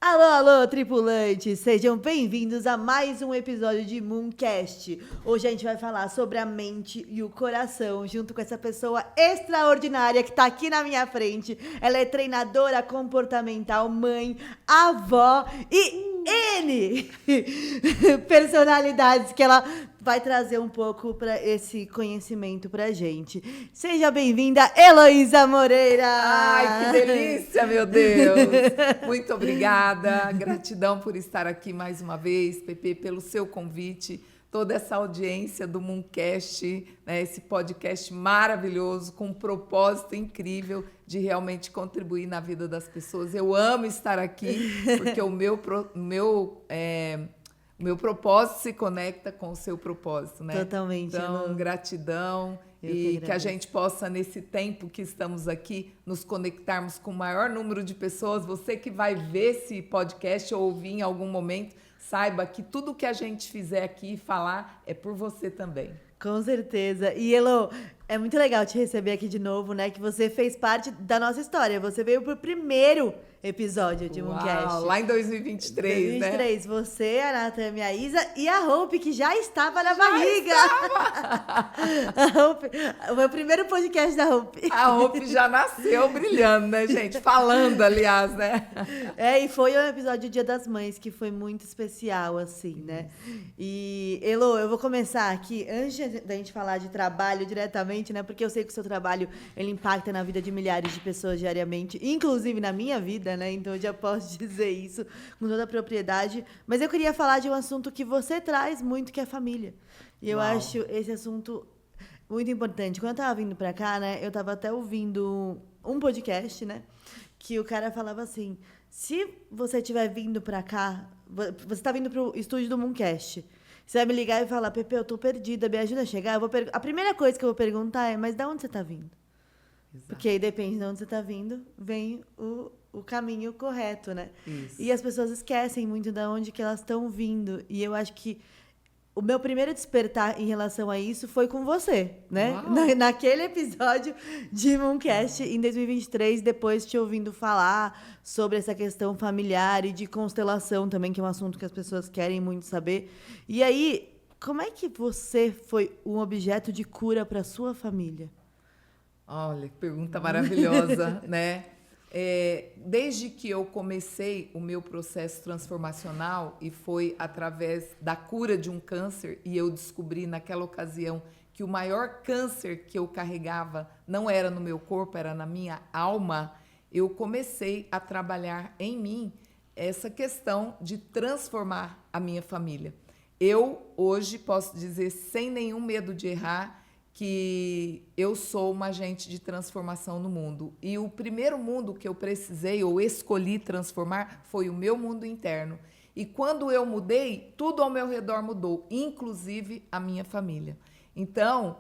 Alô, alô, tripulantes! Sejam bem-vindos a mais um episódio de Mooncast. Hoje a gente vai falar sobre a mente e o coração, junto com essa pessoa extraordinária que tá aqui na minha frente. Ela é treinadora comportamental, mãe, avó e N personalidades que ela vai trazer um pouco para esse conhecimento pra gente. Seja bem-vinda, Heloísa Moreira! Ai, que delícia, meu Deus! Muito obrigada, gratidão por estar aqui mais uma vez, Pepe, pelo seu convite, toda essa audiência do Mooncast, né, esse podcast maravilhoso, com um propósito incrível de realmente contribuir na vida das pessoas. Eu amo estar aqui, porque o meu propósito se conecta com o seu propósito, né? Totalmente. Então, gratidão. E que a gente possa, nesse tempo que estamos aqui, nos conectarmos com o maior número de pessoas. Você que vai ver esse podcast ou ouvir em algum momento, saiba que tudo que a gente fizer aqui e falar é por você também. Com certeza. E, Elo, é muito legal te receber aqui de novo, né? Que você fez parte da nossa história. Você veio pro primeiro episódio de Mooncast. Lá em 2023, né? 2023, você, a Natami, a Isa e a Hope, que já estava na barriga. A Hope, foi o primeiro podcast da Hope. A Hope já nasceu brilhando, né, gente? Falando, aliás, né? E foi o episódio do Dia das Mães, que foi muito especial, assim, né? E, Elo, eu vou começar aqui, antes da gente falar de trabalho diretamente, né? Porque eu sei que o seu trabalho, ele impacta na vida de milhares de pessoas diariamente, inclusive na minha vida, né? Então eu já posso dizer isso com toda a propriedade. Mas eu queria falar de um assunto que você traz muito, que é família. E eu acho esse assunto muito importante. Quando eu estava vindo para cá, né? Eu estava até ouvindo um podcast, né? Que o cara falava assim, se você estiver vindo para cá, você está vindo para o estúdio do Mooncast, você vai me ligar e falar, Pepe, eu tô perdida, me ajuda a chegar. A primeira coisa que eu vou perguntar é, mas de onde você está vindo? Exato. Porque aí depende de onde você está vindo, vem o caminho correto, né? Isso. E as pessoas esquecem muito de onde que elas estão vindo. E eu acho que o meu primeiro despertar em relação a isso foi com você, né? Naquele episódio de Mooncast em 2023, depois te ouvindo falar sobre essa questão familiar e de constelação também, que é um assunto que as pessoas querem muito saber. E aí, como é que você foi um objeto de cura para sua família? Olha, que pergunta maravilhosa, né? Desde que eu comecei o meu processo transformacional, e foi através da cura de um câncer, e eu descobri naquela ocasião que o maior câncer que eu carregava não era no meu corpo, era na minha alma, eu comecei a trabalhar em mim essa questão de transformar a minha família. Eu, hoje, posso dizer, sem nenhum medo de errar, que eu sou uma agente de transformação no mundo. E o primeiro mundo que eu precisei ou escolhi transformar foi o meu mundo interno. E quando eu mudei, tudo ao meu redor mudou, inclusive a minha família. Então,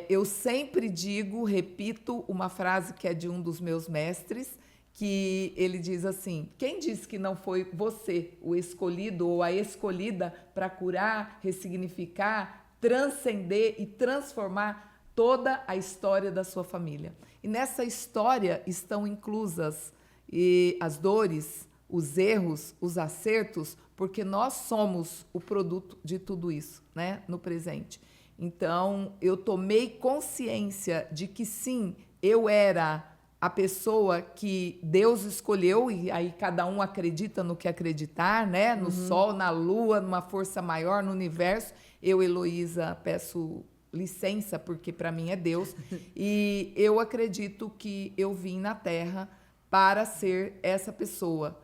eu sempre digo, repito uma frase que é de um dos meus mestres, que ele diz assim, quem disse que não foi você o escolhido ou a escolhida para curar, ressignificar, transcender e transformar toda a história da sua família. E nessa história estão inclusas as dores, os erros, os acertos, porque nós somos o produto de tudo isso, né, no presente. Então, eu tomei consciência de que sim, eu era a pessoa que Deus escolheu, e aí cada um acredita no que acreditar, né? No sol, na lua, numa força maior, no universo. Eu, Heloísa, peço licença, porque para mim é Deus. E eu acredito que eu vim na Terra para ser essa pessoa,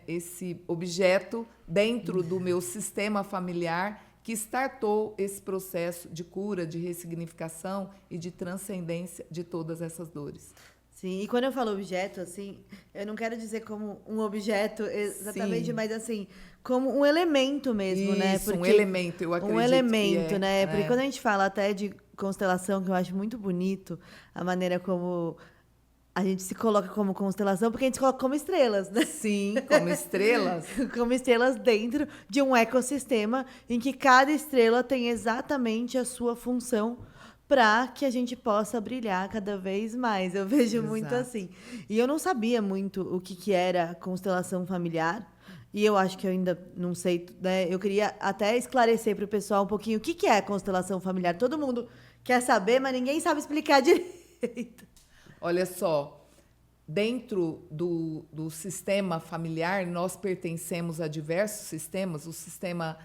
esse objeto dentro do meu sistema familiar que startou esse processo de cura, de ressignificação e de transcendência de todas essas dores. Sim, e quando eu falo objeto, assim, eu não quero dizer como um objeto exatamente, sim, mas assim, como um elemento mesmo, isso, né? Porque um elemento, eu acredito. Um elemento, né? Porque quando a gente fala até de constelação, que eu acho muito bonito, a maneira como a gente se coloca como constelação, porque a gente se coloca como estrelas, né? Sim, como estrelas. Como estrelas dentro de um ecossistema em que cada estrela tem exatamente a sua função para que a gente possa brilhar cada vez mais. Eu vejo muito assim. E eu não sabia muito o que era constelação familiar, E eu acho que eu ainda não sei, né? Eu queria até esclarecer para o pessoal um pouquinho o que que é a constelação familiar. Todo mundo quer saber, mas ninguém sabe explicar direito. Olha só, dentro do sistema familiar, nós pertencemos a diversos sistemas, o sistema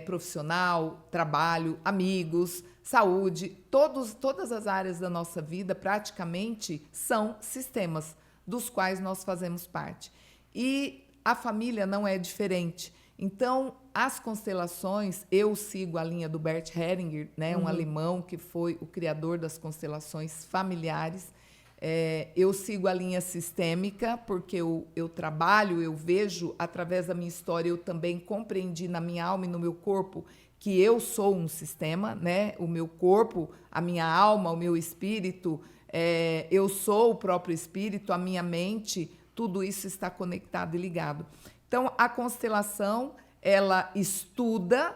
profissional, trabalho, amigos, saúde, todas as áreas da nossa vida praticamente são sistemas dos quais nós fazemos parte. E a família não é diferente. Então, as constelações, eu sigo a linha do Bert Hellinger, né, um alemão que foi o criador das constelações familiares. Eu sigo a linha sistêmica, porque eu trabalho, eu vejo, através da minha história, eu também compreendi na minha alma e no meu corpo que eu sou um sistema, né? O meu corpo, a minha alma, o meu espírito, eu sou o próprio espírito, a minha mente, tudo isso está conectado e ligado. Então, a constelação, ela estuda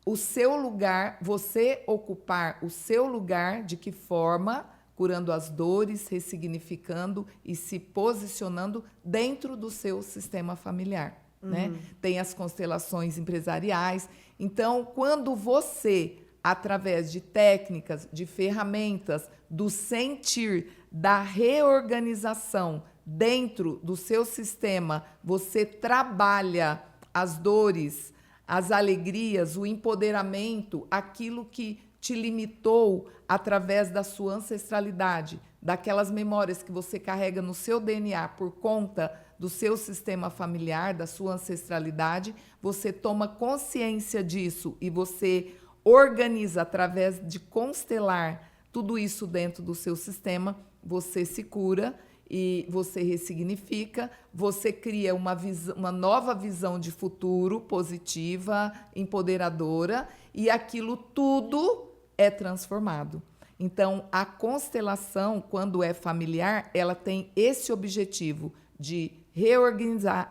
o seu lugar, você ocupar o seu lugar, de que forma, curando as dores, ressignificando e se posicionando dentro do seu sistema familiar, né? Tem as constelações empresariais. Então, quando você, através de técnicas, de ferramentas, do sentir, da reorganização dentro do seu sistema, você trabalha as dores, as alegrias, o empoderamento, aquilo que te limitou através da sua ancestralidade, daquelas memórias que você carrega no seu DNA por conta do seu sistema familiar, da sua ancestralidade, você toma consciência disso e você organiza através de constelar tudo isso dentro do seu sistema, você se cura e você ressignifica, você cria uma nova visão de futuro positiva, empoderadora, e aquilo tudo é transformado. Então, a constelação, quando é familiar, ela tem esse objetivo de reorganizar,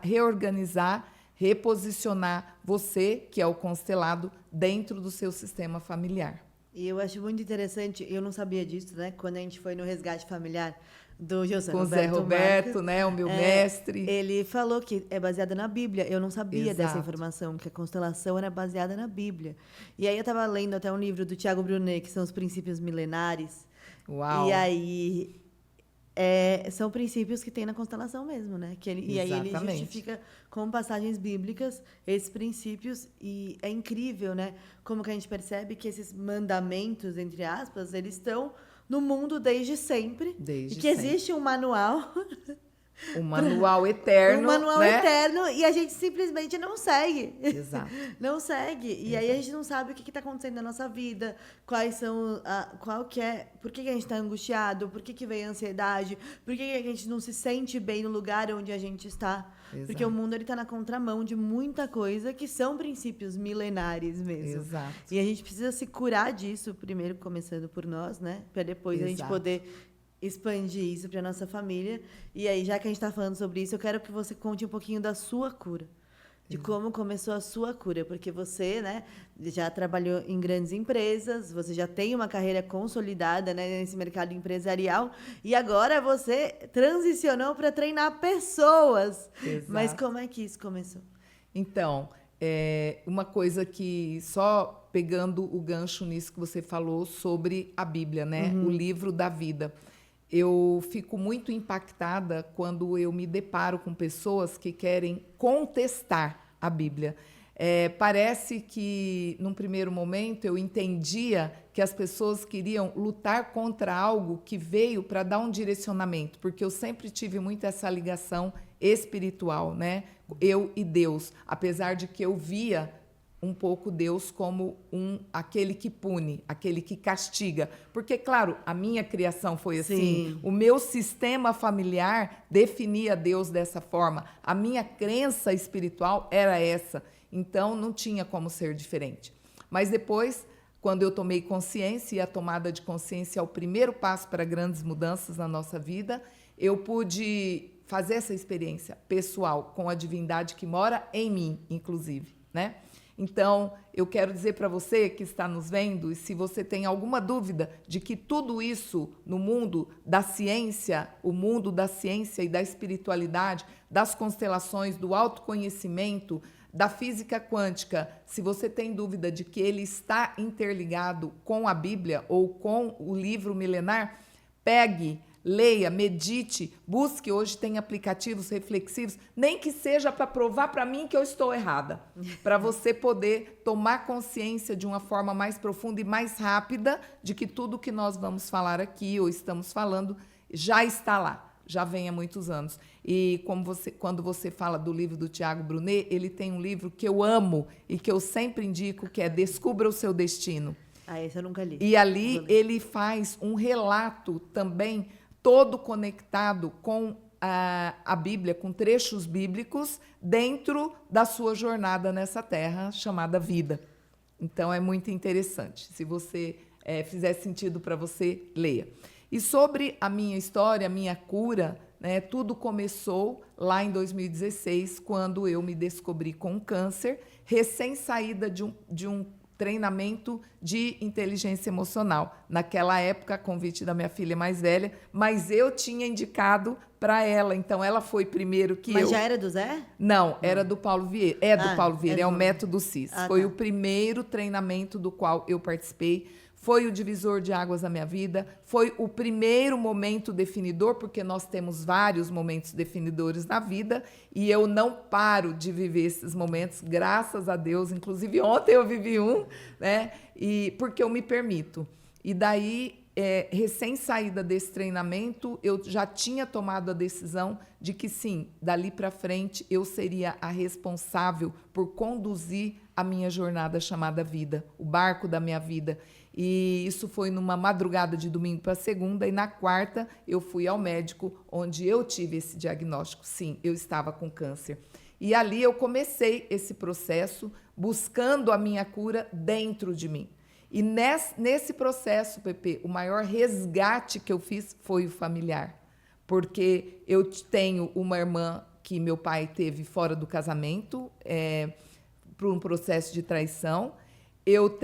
reposicionar você, que é o constelado, dentro do seu sistema familiar. E eu acho muito interessante, eu não sabia disso, né? Quando a gente foi no resgate familiar do José Com o Zé Roberto, Marques, né? O meu mestre. Ele falou que é baseada na Bíblia. Eu não sabia dessa Exato. informação, que a constelação era baseada na Bíblia. E aí eu estava lendo até um livro do Tiago Brunet, que são os princípios milenares. Uau! E aí são princípios que tem na constelação mesmo, né? E aí ele justifica com passagens bíblicas esses princípios, e é incrível, né? Como que a gente percebe que esses mandamentos, entre aspas, eles estão no mundo desde sempre. Desde e que sempre. existe um manual. Um manual eterno. Um manual né? eterno, e a gente simplesmente não segue. Exato. Não segue. E aí a gente não sabe o que está acontecendo na nossa vida, quais são. Por que a gente está angustiado, por que veio a ansiedade, por que a gente não se sente bem no lugar onde a gente está. Exato. Porque o mundo está na contramão de muita coisa que são princípios milenares mesmo. Exato. E a gente precisa se curar disso, primeiro começando por nós, né? Para depois a gente poder expandir isso para nossa família. E aí, já que a gente está falando sobre isso, eu quero que você conte um pouquinho da sua cura. De como começou a sua cura. Porque você, né, já trabalhou em grandes empresas, você já tem uma carreira consolidada, né, nesse mercado empresarial, e agora você transicionou para treinar pessoas. Exato. Mas como é que isso começou? Então, uma coisa que, só pegando o gancho nisso que você falou sobre a Bíblia, né? O livro da vida. Eu fico muito impactada quando eu me deparo com pessoas que querem contestar a Bíblia. Parece que, num primeiro momento, eu entendia que as pessoas queriam lutar contra algo que veio para dar um direcionamento, porque eu sempre tive muito essa ligação espiritual, né? Eu e Deus, apesar de que eu via um pouco Deus como aquele que pune, aquele que castiga. Porque, claro, a minha criação foi assim. Sim. O meu sistema familiar definia Deus dessa forma. A minha crença espiritual era essa. Então, não tinha como ser diferente. Mas depois, quando eu tomei consciência, e a tomada de consciência é o primeiro passo para grandes mudanças na nossa vida, eu pude fazer essa experiência pessoal com a divindade que mora em mim, inclusive, né? Então, eu quero dizer para você que está nos vendo, e se você tem alguma dúvida de que tudo isso no mundo da ciência, o mundo da ciência e da espiritualidade, das constelações, do autoconhecimento, da física quântica, se você tem dúvida de que ele está interligado com a Bíblia ou com o livro milenar, pegue, leia, medite, busque. Hoje tem aplicativos reflexivos, nem que seja para provar para mim que eu estou errada, para você poder tomar consciência de uma forma mais profunda e mais rápida de que tudo que nós vamos falar aqui ou estamos falando já está lá, já vem há muitos anos. E quando você fala do livro do Tiago Brunet, ele tem um livro que eu amo e que eu sempre indico, que é Descubra o Seu Destino. Esse eu nunca li. E ali ele faz um relato também todo conectado com a Bíblia, com trechos bíblicos dentro da sua jornada nessa terra chamada vida. Então, é muito interessante. Se você fizer sentido para você, leia. E sobre a minha história, a minha cura, né, tudo começou lá em 2016, quando eu me descobri com câncer, recém-saída de um treinamento de inteligência emocional. Naquela época, a convite da minha filha mais velha, mas eu tinha indicado para ela. Então, ela foi primeiro que eu... Mas já era do Zé? Não, era do Paulo Vieira. É do Paulo Vieira, é o Método CIS. Foi o primeiro treinamento do qual eu participei. Foi o divisor de águas da minha vida, foi o primeiro momento definidor, porque nós temos vários momentos definidores na vida, e eu não paro de viver esses momentos, graças a Deus. Inclusive, ontem eu vivi um, né? E porque eu me permito. E daí, recém-saída desse treinamento, eu já tinha tomado a decisão de que, sim, dali para frente, eu seria a responsável por conduzir a minha jornada chamada vida, o barco da minha vida. E isso foi numa madrugada de domingo para segunda, e na quarta eu fui ao médico, onde eu tive esse diagnóstico. Sim, eu estava com câncer. E ali eu comecei esse processo, buscando a minha cura dentro de mim. E nesse processo, Pepe, o maior resgate que eu fiz foi o familiar. Porque eu tenho uma irmã que meu pai teve fora do casamento, por um processo de traição. Eu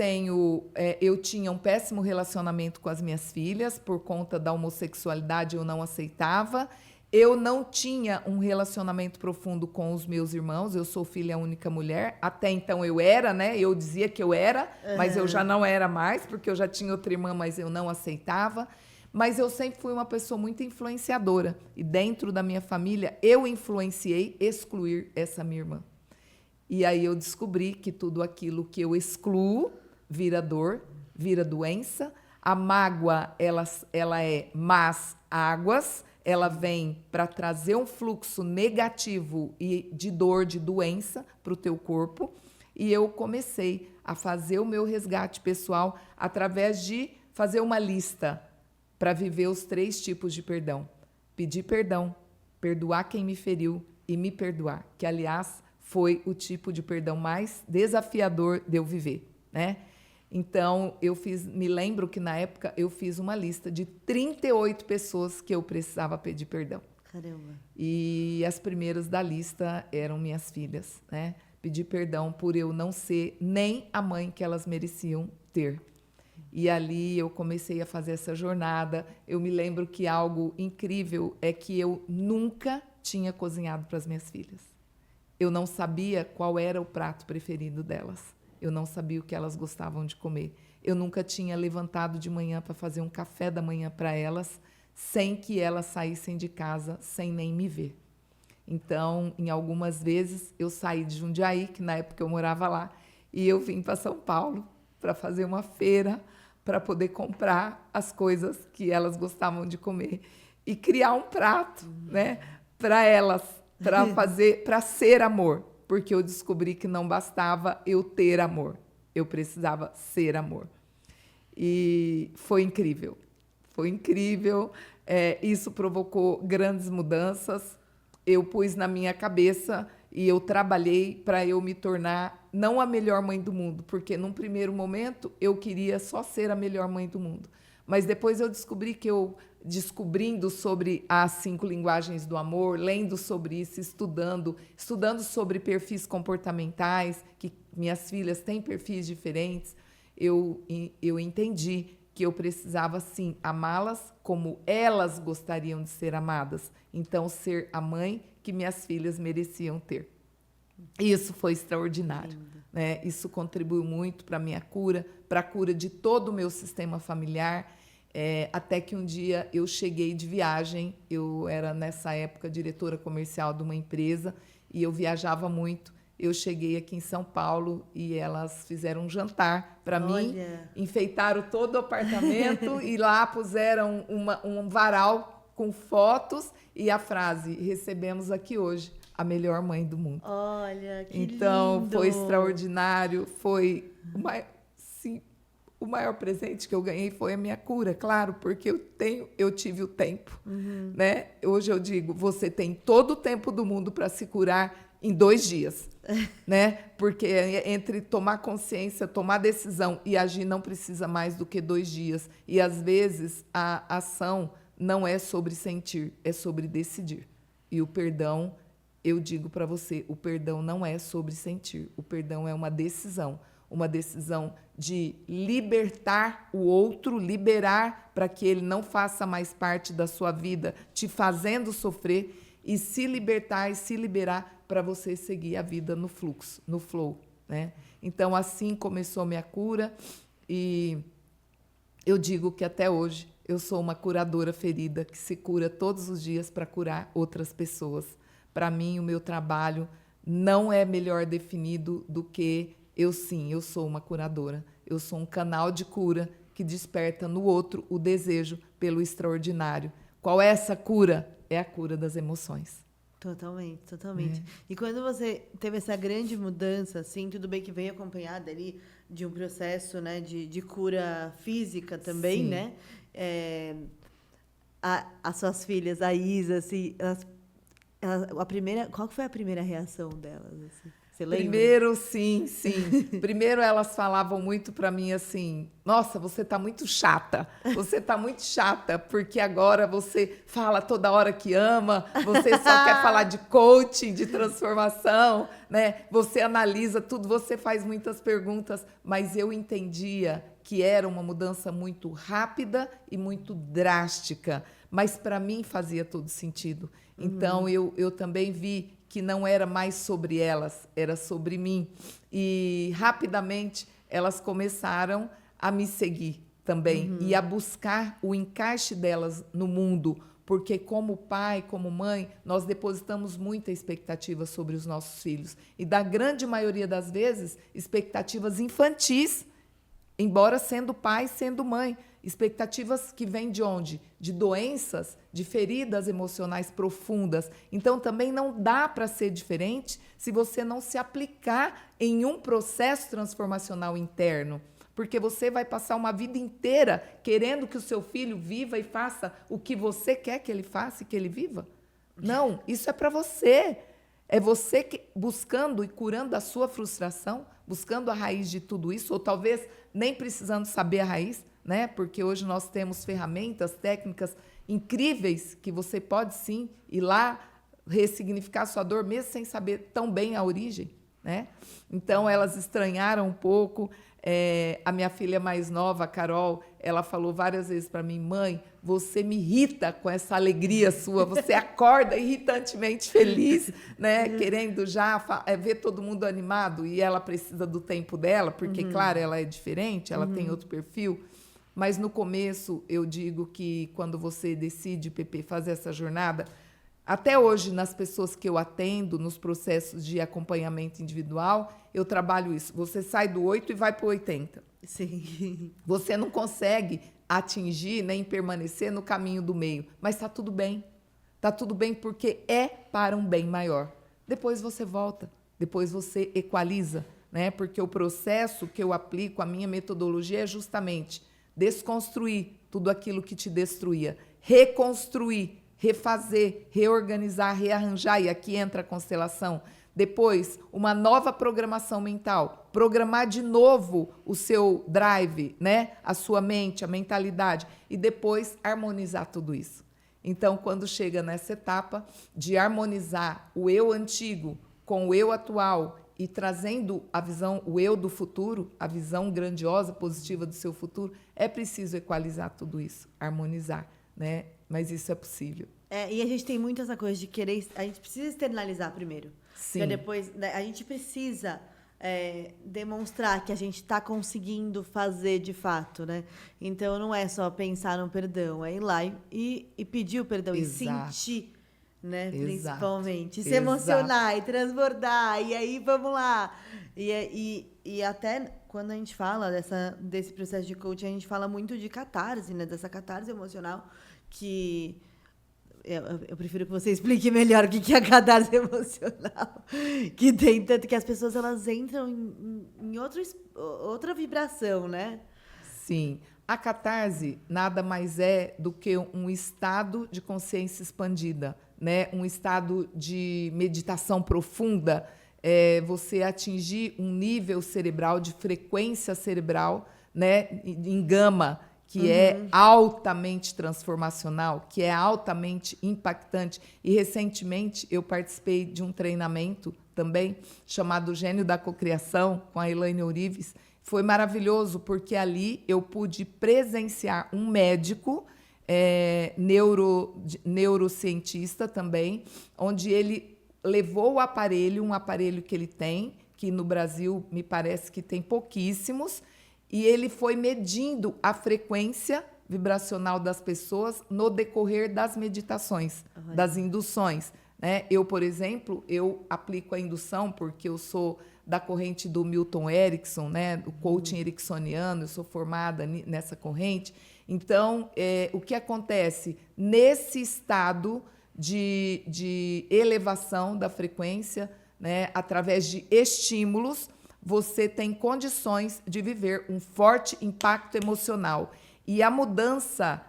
tinha um péssimo relacionamento com as minhas filhas, por conta da homossexualidade eu não aceitava. Eu não tinha um relacionamento profundo com os meus irmãos, eu sou filha única mulher. Até então eu era, né? Eu dizia que eu era, mas eu já não era mais, porque eu já tinha outra irmã, mas eu não aceitava. Mas eu sempre fui uma pessoa muito influenciadora. E dentro da minha família, eu influenciei excluir essa minha irmã. E aí eu descobri que tudo aquilo que eu excluo vira dor, vira doença. A mágoa, ela é más águas, ela vem para trazer um fluxo negativo e de dor, de doença para o teu corpo. E eu comecei a fazer o meu resgate pessoal através de fazer uma lista para viver os 3 tipos de perdão. Pedir perdão, perdoar quem me feriu e me perdoar, que, aliás, foi o tipo de perdão mais desafiador de eu viver, né? Então, me lembro que na época eu fiz uma lista de 38 pessoas que eu precisava pedir perdão. Caramba. E as primeiras da lista eram minhas filhas, né? Pedir perdão por eu não ser nem a mãe que elas mereciam ter. E ali eu comecei a fazer essa jornada. Eu me lembro que algo incrível é que eu nunca tinha cozinhado para as minhas filhas. Eu não sabia qual era o prato preferido delas. Eu não sabia o que elas gostavam de comer. Eu nunca tinha levantado de manhã para fazer um café da manhã para elas, sem que elas saíssem de casa, sem nem me ver. Então, em algumas vezes, eu saí de Jundiaí, que na época eu morava lá, e eu vim para São Paulo para fazer uma feira, para poder comprar as coisas que elas gostavam de comer e criar um prato, né, para elas, para ser amor, porque eu descobri que não bastava eu ter amor, eu precisava ser amor. E foi incrível, foi incrível. Isso provocou grandes mudanças. Eu pus na minha cabeça e eu trabalhei para eu me tornar não a melhor mãe do mundo, porque num primeiro momento eu queria só ser a melhor mãe do mundo. Mas depois eu descobri que descobrindo sobre as 5 linguagens do amor, lendo sobre isso, estudando sobre perfis comportamentais, que minhas filhas têm perfis diferentes, eu entendi que eu precisava, sim, amá-las como elas gostariam de ser amadas. Então, ser a mãe que minhas filhas mereciam ter. Isso foi extraordinário, né? Isso contribuiu muito para a minha cura, para a cura de todo o meu sistema familiar, até que um dia eu cheguei de viagem. Eu era, nessa época, diretora comercial de uma empresa e eu viajava muito. Eu cheguei aqui em São Paulo e elas fizeram um jantar para mim, enfeitaram todo o apartamento e lá puseram um varal com fotos e a frase: recebemos aqui hoje a melhor mãe do mundo. Olha, que então, lindo! Foi extraordinário, foi o maior presente que eu ganhei foi a minha cura, claro, porque eu tive o tempo, né? Hoje eu digo, você tem todo o tempo do mundo para se curar em 2 dias, né? Porque entre tomar consciência, tomar decisão e agir não precisa mais do que 2 dias. E às vezes a ação não é sobre sentir, é sobre decidir. E o perdão, eu digo para você, o perdão não é sobre sentir, o perdão é uma decisão de libertar o outro, liberar para que ele não faça mais parte da sua vida, te fazendo sofrer, e se libertar e se liberar para você seguir a vida no fluxo, no flow, né? Então, assim começou a minha cura, e eu digo que até hoje eu sou uma curadora ferida que se cura todos os dias para curar outras pessoas. Para mim, o meu trabalho não é melhor definido do que eu sou uma curadora. Eu sou um canal de cura que desperta no outro o desejo pelo extraordinário. Qual é essa cura? É a cura das emoções. Totalmente, totalmente. E quando você teve essa grande mudança, assim, tudo bem que veio acompanhada ali de um processo, né, de cura física também, sim, né? As suas filhas, a Isa, assim, qual foi a primeira reação delas, assim? Você lembra? Primeiro, sim. Primeiro, elas falavam muito para mim assim: nossa, você tá muito chata. Você tá muito chata, porque agora você fala toda hora que ama, você só quer falar de coaching, de transformação, né? Você analisa tudo, você faz muitas perguntas, mas eu entendia que era uma mudança muito rápida e muito drástica, mas para mim fazia todo sentido. Então, eu também vi que não era mais sobre elas, era sobre mim. E, rapidamente, elas começaram a me seguir também e a buscar o encaixe delas no mundo, porque, como pai, como mãe, nós depositamos muita expectativa sobre os nossos filhos. E, da grande maioria das vezes, expectativas infantis, embora sendo pai, sendo mãe. Expectativas que vêm de onde? De doenças, de feridas emocionais profundas. Então, também não dá para ser diferente se você não se aplicar em um processo transformacional interno. Porque você vai passar uma vida inteira querendo que o seu filho viva e faça o que você quer que ele faça e que ele viva. Não, isso é para você. É você buscando e curando a sua frustração, buscando a raiz de tudo isso, ou talvez nem precisando saber a raiz, né? Porque hoje nós temos ferramentas, técnicas incríveis que você pode sim ir lá ressignificar a sua dor, mesmo sem saber tão bem a origem, né? Então, elas estranharam um pouco. A minha filha mais nova, a Carol, ela falou várias vezes para mim: mãe, você me irrita com essa alegria sua, você acorda irritantemente feliz, né? Querendo já ver todo mundo animado, e ela precisa do tempo dela, porque, claro, ela é diferente, ela tem outro perfil. Mas, no começo, eu digo que quando você decide, Pepe, fazer essa jornada, até hoje, nas pessoas que eu atendo, nos processos de acompanhamento individual, eu trabalho isso. Você sai do 8 e vai para o 80. Sim. Você não consegue atingir nem permanecer no caminho do meio. Mas está tudo bem. Está tudo bem porque é para um bem maior. Depois você volta. Depois você equaliza, né? Porque o processo que eu aplico, a minha metodologia é justamente desconstruir tudo aquilo que te destruía, reconstruir, refazer, reorganizar, rearranjar, e aqui entra a constelação. Depois, uma nova programação mental, programar de novo o seu drive, né? A sua mente, a mentalidade, e depois harmonizar tudo isso. Então, quando chega nessa etapa de harmonizar o eu antigo com o eu atual e trazendo a visão, o eu do futuro, a visão grandiosa, positiva do seu futuro, é preciso equalizar tudo isso, harmonizar, né? Mas isso é possível. E a gente tem muito essa coisa de querer... A gente precisa externalizar primeiro. Sim. Pra depois, né, a gente precisa demonstrar que a gente está conseguindo fazer de fato, né? Então, não é só pensar no perdão, é ir lá e pedir o perdão. Exato. E sentir, né? Exato. Principalmente. Se Exato. emocionar e transbordar. E aí, vamos lá. E até quando a gente fala desse processo de coaching, a gente fala muito de catarse, né? Dessa catarse emocional que... Eu prefiro que você explique melhor o que é a catarse emocional. Que tem tanto que as pessoas elas entram em outra vibração, né? Sim. A catarse nada mais é do que um estado de consciência expandida, né? Um estado de meditação profunda. Você atingir um nível cerebral, de frequência cerebral, né? Em gama, que é altamente transformacional, que é altamente impactante. E, recentemente, eu participei de um treinamento também, chamado Gênio da Cocriação, com a Elaine Ourives. Foi maravilhoso, porque ali eu pude presenciar um médico, neurocientista também, onde ele levou o aparelho, um aparelho que ele tem, que no Brasil me parece que tem pouquíssimos, e ele foi medindo a frequência vibracional das pessoas no decorrer das meditações, das induções, né? Eu, por exemplo, eu aplico a indução porque eu sou da corrente do Milton Erickson, né? O coaching ericksoniano, eu sou formada nessa corrente. Então, o que acontece? Nesse estado de elevação da frequência, né? Através de estímulos, você tem condições de viver um forte impacto emocional. E a mudança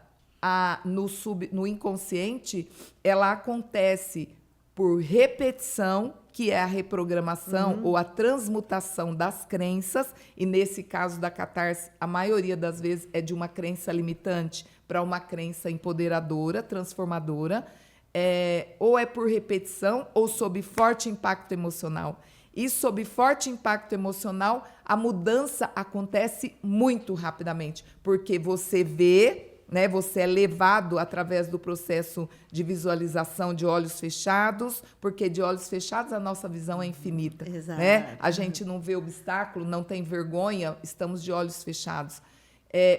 no inconsciente, ela acontece por repetição, que é a reprogramação ou a transmutação das crenças, e nesse caso da catarse, a maioria das vezes é de uma crença limitante para uma crença empoderadora, transformadora, ou é por repetição ou sob forte impacto emocional. E sob forte impacto emocional, a mudança acontece muito rapidamente, porque você vê, né, você é levado através do processo de visualização de olhos fechados, porque de olhos fechados a nossa visão é infinita. Exato. Né? A gente não vê obstáculo, não tem vergonha, estamos de olhos fechados.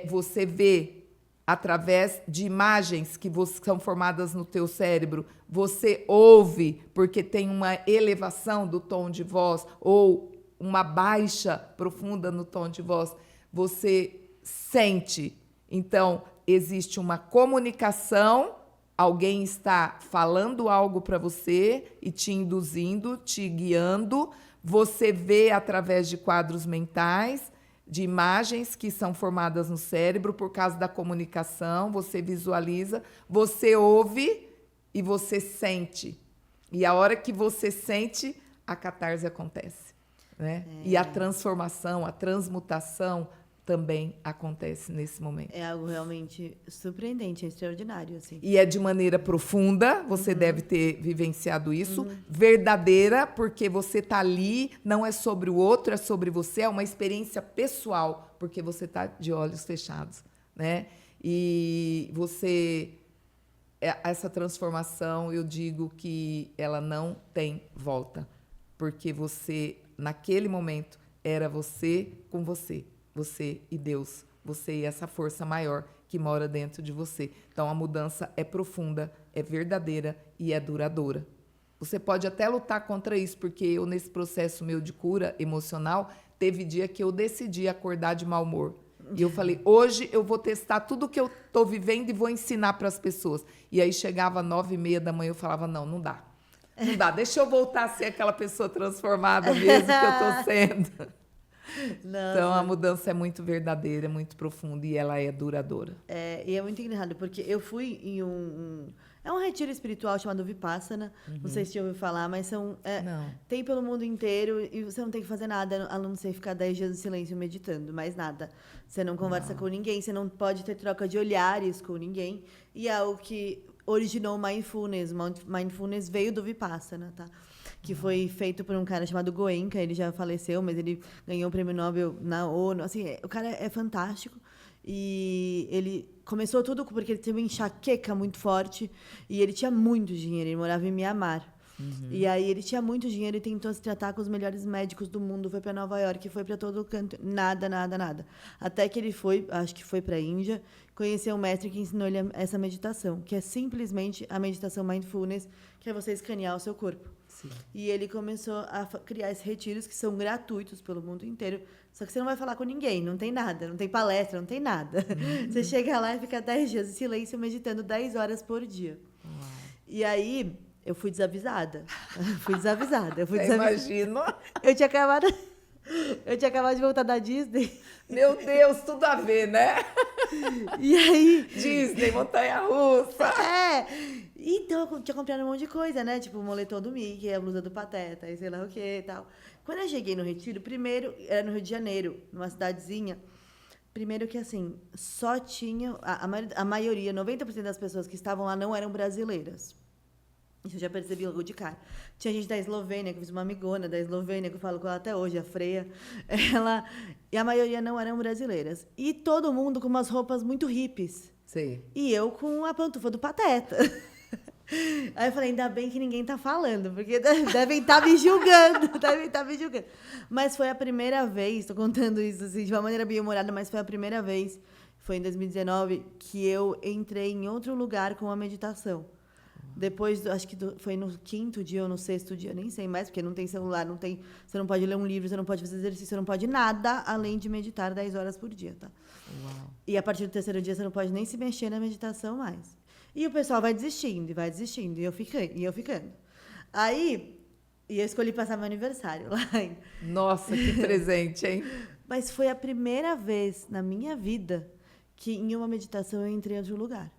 Você vê através de imagens que são formadas no teu cérebro, você ouve porque tem uma elevação do tom de voz ou uma baixa profunda no tom de voz, você sente. Então, existe uma comunicação, alguém está falando algo para você e te induzindo, te guiando, você vê através de quadros mentais, de imagens que são formadas no cérebro por causa da comunicação, você visualiza, você ouve e você sente. E a hora que você sente, a catarse acontece. Né? E a transformação, a transmutação também acontece nesse momento. É algo realmente surpreendente, extraordinário. Assim. E é de maneira profunda, você deve ter vivenciado isso, verdadeira, porque você está ali, não é sobre o outro, é sobre você, é uma experiência pessoal, porque você está de olhos fechados. Né? E essa transformação, eu digo que ela não tem volta, porque você, naquele momento, era você com você. Você e Deus, você e essa força maior que mora dentro de você. Então, a mudança é profunda, é verdadeira e é duradoura. Você pode até lutar contra isso, porque eu, nesse processo meu de cura emocional, teve dia que eu decidi acordar de mau humor. E eu falei, hoje eu vou testar tudo que eu estou vivendo e vou ensinar para as pessoas. E aí, chegava 9h30 da manhã, eu falava, não dá. Não dá, deixa eu voltar a ser aquela pessoa transformada mesmo que eu estou sendo. Nossa. Então, a mudança é muito verdadeira, é muito profunda e ela é duradoura. E é muito engraçado, porque eu fui em é um retiro espiritual chamado Vipassana. Não sei se você ouviu falar, mas tem pelo mundo inteiro e você não tem que fazer nada, a não ser ficar 10 dias em silêncio meditando, mais nada. Você não conversa com ninguém, você não pode ter troca de olhares com ninguém. E é o que originou o Mindfulness. Mindfulness veio do Vipassana, tá? que foi feito por um cara chamado Goenka. Ele já faleceu, mas ele ganhou o prêmio Nobel na ONU. Assim, o cara é fantástico. E ele começou tudo porque ele teve uma enxaqueca muito forte e ele tinha muito dinheiro, ele morava em Mianmar. E aí ele tinha muito dinheiro e tentou se tratar com os melhores médicos do mundo, foi para Nova York, foi para todo canto, nada, nada, nada. Até que ele foi, acho que foi para a Índia, conheceu um mestre que ensinou ele essa meditação, que é simplesmente a meditação mindfulness, que é você escanear o seu corpo. Sim. E ele começou a criar esses retiros que são gratuitos pelo mundo inteiro. Só que você não vai falar com ninguém, não tem nada, não tem palestra, não tem nada. Você chega lá e fica 10 dias em silêncio, meditando 10 horas por dia. Uau. E aí, eu fui desavisada. Imagino. Eu tinha acabado de voltar da Disney. Meu Deus, tudo a ver, né? E aí... Disney, montanha-russa. Então, eu tinha comprado um monte de coisa, né? Tipo, o moletom do Mickey, a blusa do Pateta, e sei lá o que e tal. Quando eu cheguei no retiro, primeiro, era no Rio de Janeiro, numa cidadezinha. Primeiro que, assim, só tinha... A maioria, 90% das pessoas que estavam lá não eram brasileiras. Isso eu já percebi logo de cara. Tinha gente da Eslovênia, que eu fiz uma amigona da Eslovênia, que eu falo com ela até hoje, a Freia. E a maioria não eram brasileiras. E todo mundo com umas roupas muito hippies. Sim. E eu com a pantufa do Pateta. Aí eu falei, ainda bem que ninguém tá falando, porque devem estar me julgando. Mas foi a primeira vez, tô contando isso assim, de uma maneira bem humorada, mas foi a primeira vez, foi em 2019, que eu entrei em outro lugar com a meditação. Depois, acho que foi no 5º dia ou no 6º dia, nem sei mais, porque não tem celular, você não pode ler um livro, você não pode fazer exercício, você não pode nada além de meditar 10 horas por dia, tá? Uau. E a partir do 3º dia, você não pode nem se mexer na meditação mais. E o pessoal vai desistindo, e eu ficando. Aí, eu escolhi passar meu aniversário lá. Nossa, que presente, hein? Mas foi a primeira vez na minha vida que em uma meditação eu entrei em outro lugar.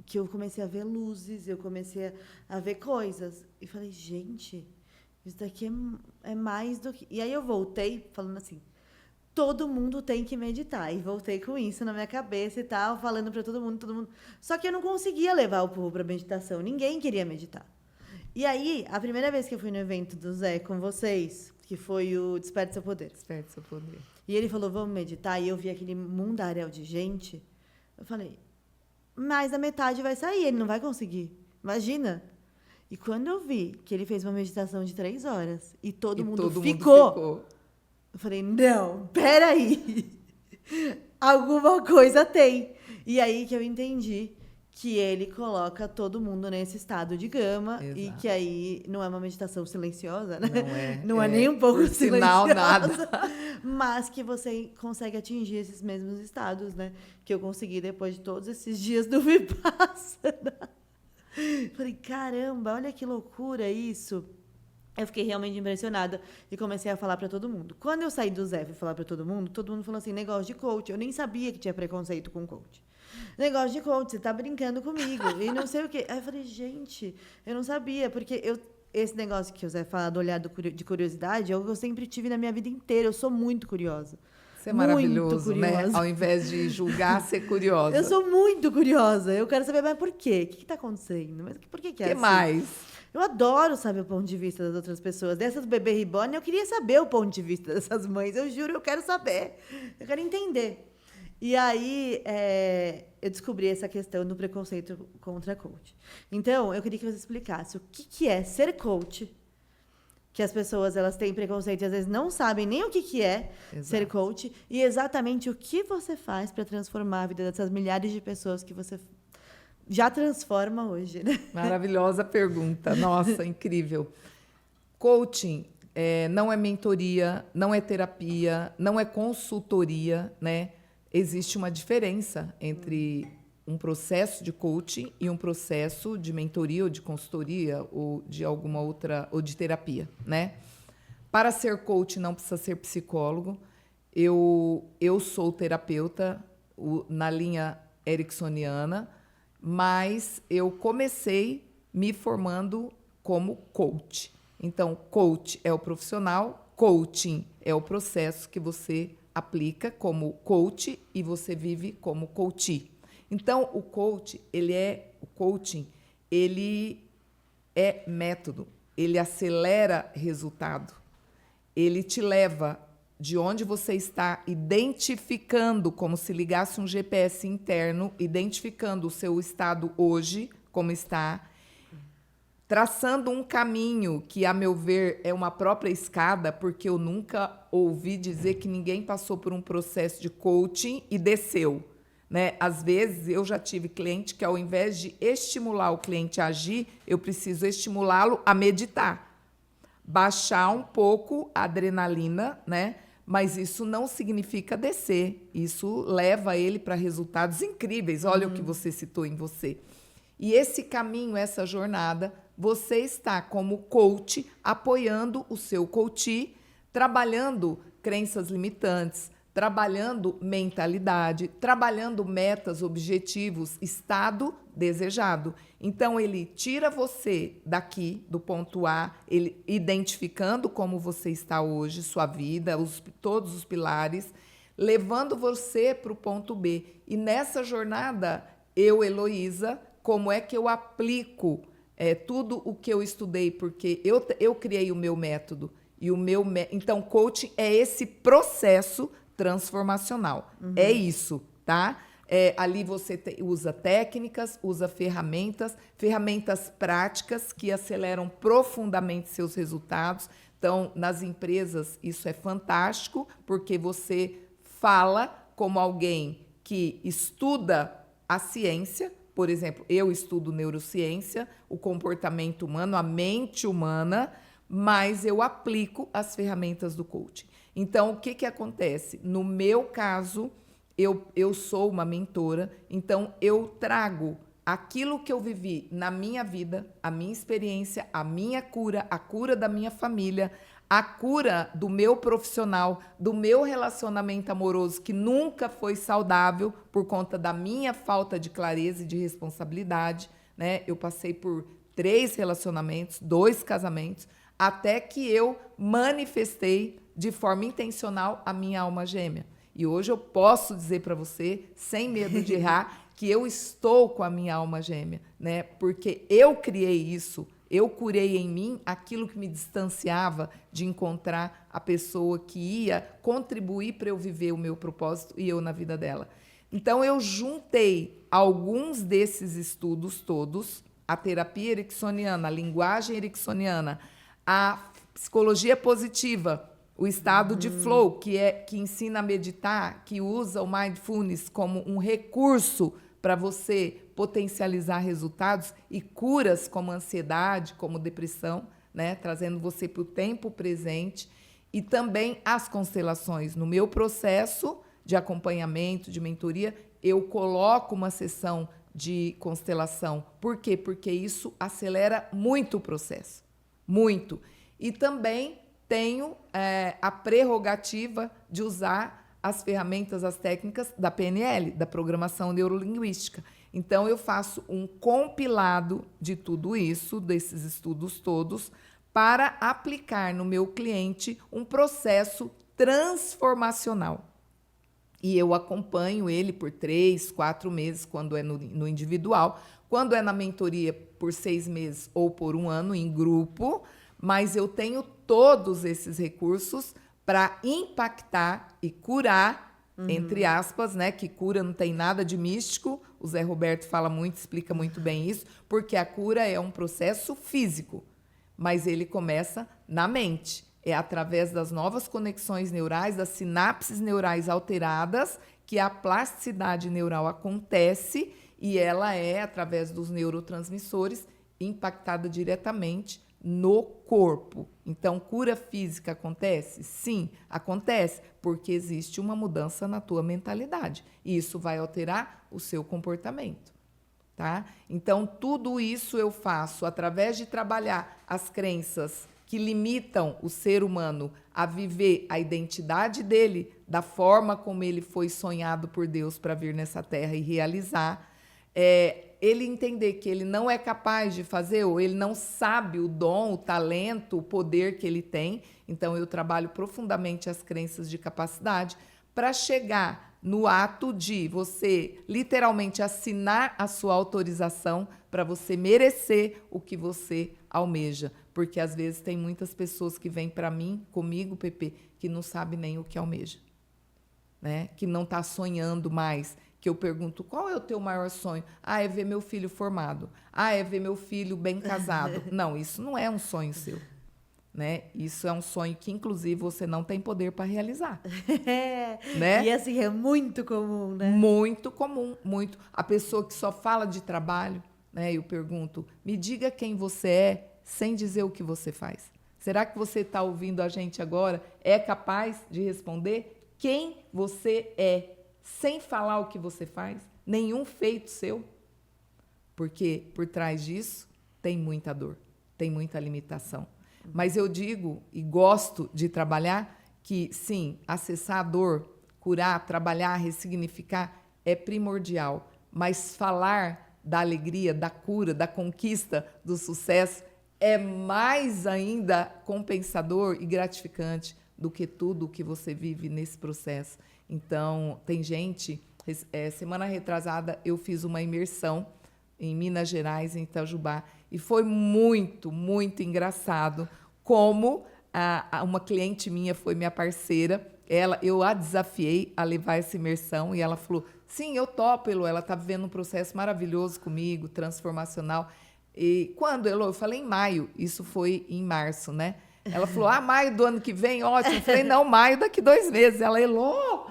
Que eu comecei a ver luzes, eu comecei a ver coisas. E falei, gente, isso daqui é mais do que... E aí eu voltei falando assim, todo mundo tem que meditar. E voltei com isso na minha cabeça e tal, falando para todo mundo. Só que eu não conseguia levar o povo para meditação. Ninguém queria meditar. E aí, a primeira vez que eu fui no evento do Zé com vocês, que foi o Desperte Seu Poder. Desperte Seu Poder. E ele falou, vamos meditar. E eu vi aquele mundaréu de gente. Eu falei... mais da metade vai sair, ele não vai conseguir. Imagina. E quando eu vi que ele fez uma meditação de 3 horas e todo mundo ficou, eu falei, não, peraí. Alguma coisa tem. E aí que eu entendi que ele coloca todo mundo nesse estado de gama. Exato. E que aí não é uma meditação silenciosa, né? Não é nem um pouco silenciosa. Nada. Mas que você consegue atingir esses mesmos estados, né? Que eu consegui depois de todos esses dias do Vipassana. Falei, caramba, olha que loucura isso. Eu fiquei realmente impressionada e comecei a falar para todo mundo. Quando eu saí do Zé e fui falar para todo mundo falou assim, negócio de coach. Eu nem sabia que tinha preconceito com coach. Negócio de coach, você tá brincando comigo. E não sei o quê. Aí eu falei, gente, eu não sabia, porque esse negócio que o Zé fala do olhar de curiosidade é o que eu sempre tive na minha vida inteira. Eu sou muito curiosa. Isso é maravilhoso, né? Ao invés de julgar, ser curiosa. Eu sou muito curiosa. Eu quero saber, mas por quê? O que está acontecendo? Mas por que é assim? Mais? Eu adoro saber o ponto de vista das outras pessoas. Dessas bebê reborn, eu queria saber o ponto de vista dessas mães. Eu juro, eu quero saber. Eu quero entender. E aí, eu descobri essa questão do preconceito contra coach. Então, eu queria que você explicasse o que é ser coach, que as pessoas elas têm preconceito e às vezes não sabem nem o que é ser coach, e exatamente o que você faz para transformar a vida dessas milhares de pessoas que você já transforma hoje, né? Maravilhosa pergunta. Nossa, incrível. Coaching não é mentoria, não é terapia, não é consultoria, né? Existe uma diferença entre um processo de coaching e um processo de mentoria ou de consultoria ou de alguma outra, ou de terapia, né? Para ser coach não precisa ser psicólogo. Eu sou terapeuta na linha ericksoniana, mas eu comecei me formando como coach. Então, coach é o profissional, coaching é o processo que você aplica como coach e você vive como coachee. Então, o coaching, ele é método. ele acelera resultado. Ele te leva de onde você está, identificando, como se ligasse um GPS interno, identificando o seu estado hoje, como está, traçando um caminho que, a meu ver, é uma própria escada, porque eu nunca ouvi dizer que ninguém passou por um processo de coaching e desceu, né? Às vezes, eu já tive cliente que, ao invés de estimular o cliente a agir, eu preciso estimulá-lo a meditar, baixar um pouco a adrenalina, né? Mas isso não significa descer. Isso leva ele para resultados incríveis. Olha o que você citou em você. E esse caminho, essa jornada, você está como coach apoiando o seu coachee, trabalhando crenças limitantes, trabalhando mentalidade, trabalhando metas, objetivos, estado desejado. Então, ele tira você daqui, do ponto A, ele identificando como você está hoje, sua vida, todos os pilares, levando você para o ponto B. E nessa jornada, eu, Heloísa, como é que eu aplico tudo o que eu estudei? Porque eu criei o meu método. Então, coaching é esse processo transformacional. É isso, tá? Ali você usa técnicas, usa ferramentas práticas que aceleram profundamente seus resultados. Então, nas empresas, isso é fantástico, porque você fala como alguém que estuda a ciência. Por exemplo, eu estudo neurociência, o comportamento humano, a mente humana, mas eu aplico as ferramentas do coaching. Então, o que acontece? No meu caso, eu sou uma mentora, então eu trago aquilo que eu vivi na minha vida, a minha experiência, a minha cura, a cura da minha família, a cura do meu profissional, do meu relacionamento amoroso, que nunca foi saudável por conta da minha falta de clareza e de responsabilidade, né? Eu passei por 3 relacionamentos, 2 casamentos, até que eu manifestei de forma intencional a minha alma gêmea. E hoje eu posso dizer para você, sem medo de errar, que eu estou com a minha alma gêmea, né? Porque eu criei isso. Eu curei em mim aquilo que me distanciava de encontrar a pessoa que ia contribuir para eu viver o meu propósito e eu na vida dela. Então, eu juntei alguns desses estudos todos, a terapia ericksoniana, a linguagem ericksoniana, a psicologia positiva, o estado de flow, que ensina a meditar, que usa o mindfulness como um recurso para você potencializar resultados e curas como ansiedade, como depressão, né? Trazendo você para o tempo presente. E também as constelações. No meu processo de acompanhamento, de mentoria, eu coloco uma sessão de constelação. Por quê? Porque isso acelera muito o processo. Muito. E também tenho a prerrogativa de usar as ferramentas, as técnicas da PNL, da Programação Neurolinguística. Então, eu faço um compilado de tudo isso, desses estudos todos, para aplicar no meu cliente um processo transformacional. E eu acompanho ele por 3, 4 meses, quando é no individual, quando é na mentoria por 6 meses ou por 1 ano, em grupo, mas eu tenho todos esses recursos para impactar e curar, entre aspas, né? Que cura não tem nada de místico. O Zé Roberto fala muito, explica muito bem isso, porque a cura é um processo físico, mas ele começa na mente. É através das novas conexões neurais, das sinapses neurais alteradas, que a plasticidade neural acontece e ela é, através dos neurotransmissores, impactada diretamente no corpo. Então, cura física acontece? Sim, acontece, porque existe uma mudança na tua mentalidade. E isso vai alterar o seu comportamento, tá? Então, tudo isso eu faço através de trabalhar as crenças que limitam o ser humano a viver a identidade dele da forma como ele foi sonhado por Deus para vir nessa terra e realizar. Ele entender que ele não é capaz de fazer, ou ele não sabe o dom, o talento, o poder que ele tem. Então, eu trabalho profundamente as crenças de capacidade para chegar no ato de você, literalmente, assinar a sua autorização para você merecer o que você almeja. Porque às vezes tem muitas pessoas que vêm para mim, comigo, Pepe, que não sabe nem o que almeja, né? Que não está sonhando mais. Que eu pergunto, qual é o teu maior sonho? Ah, é ver meu filho formado. Ah, é ver meu filho bem casado. Não, isso não é um sonho seu, né? Isso é um sonho que, inclusive, você não tem poder para realizar. Né? E assim, é muito comum, né? Muito comum, muito. A pessoa que só fala de trabalho, né? Eu pergunto, me diga quem você é sem dizer o que você faz. Será que você está ouvindo a gente agora? É capaz de responder quem você é sem falar o que você faz? Nenhum feito seu? Porque por trás disso tem muita dor, tem muita limitação. Mas eu digo e gosto de trabalhar que, sim, acessar a dor, curar, trabalhar, ressignificar é primordial. Mas falar da alegria, da cura, da conquista, do sucesso é mais ainda compensador e gratificante do que tudo o que você vive nesse processo. Então, tem gente... semana retrasada, eu fiz uma imersão em Minas Gerais, em Itajubá, e foi muito, muito engraçado como uma cliente minha foi minha parceira. Eu a desafiei a levar essa imersão e ela falou, sim, eu topo, Elô. Ela está vivendo um processo maravilhoso comigo, transformacional. E quando, Elô? Eu falei em maio, isso foi em março, né? Ela falou, maio do ano que vem, ótimo. Eu falei, não, maio daqui 2 meses. Ela, Elô!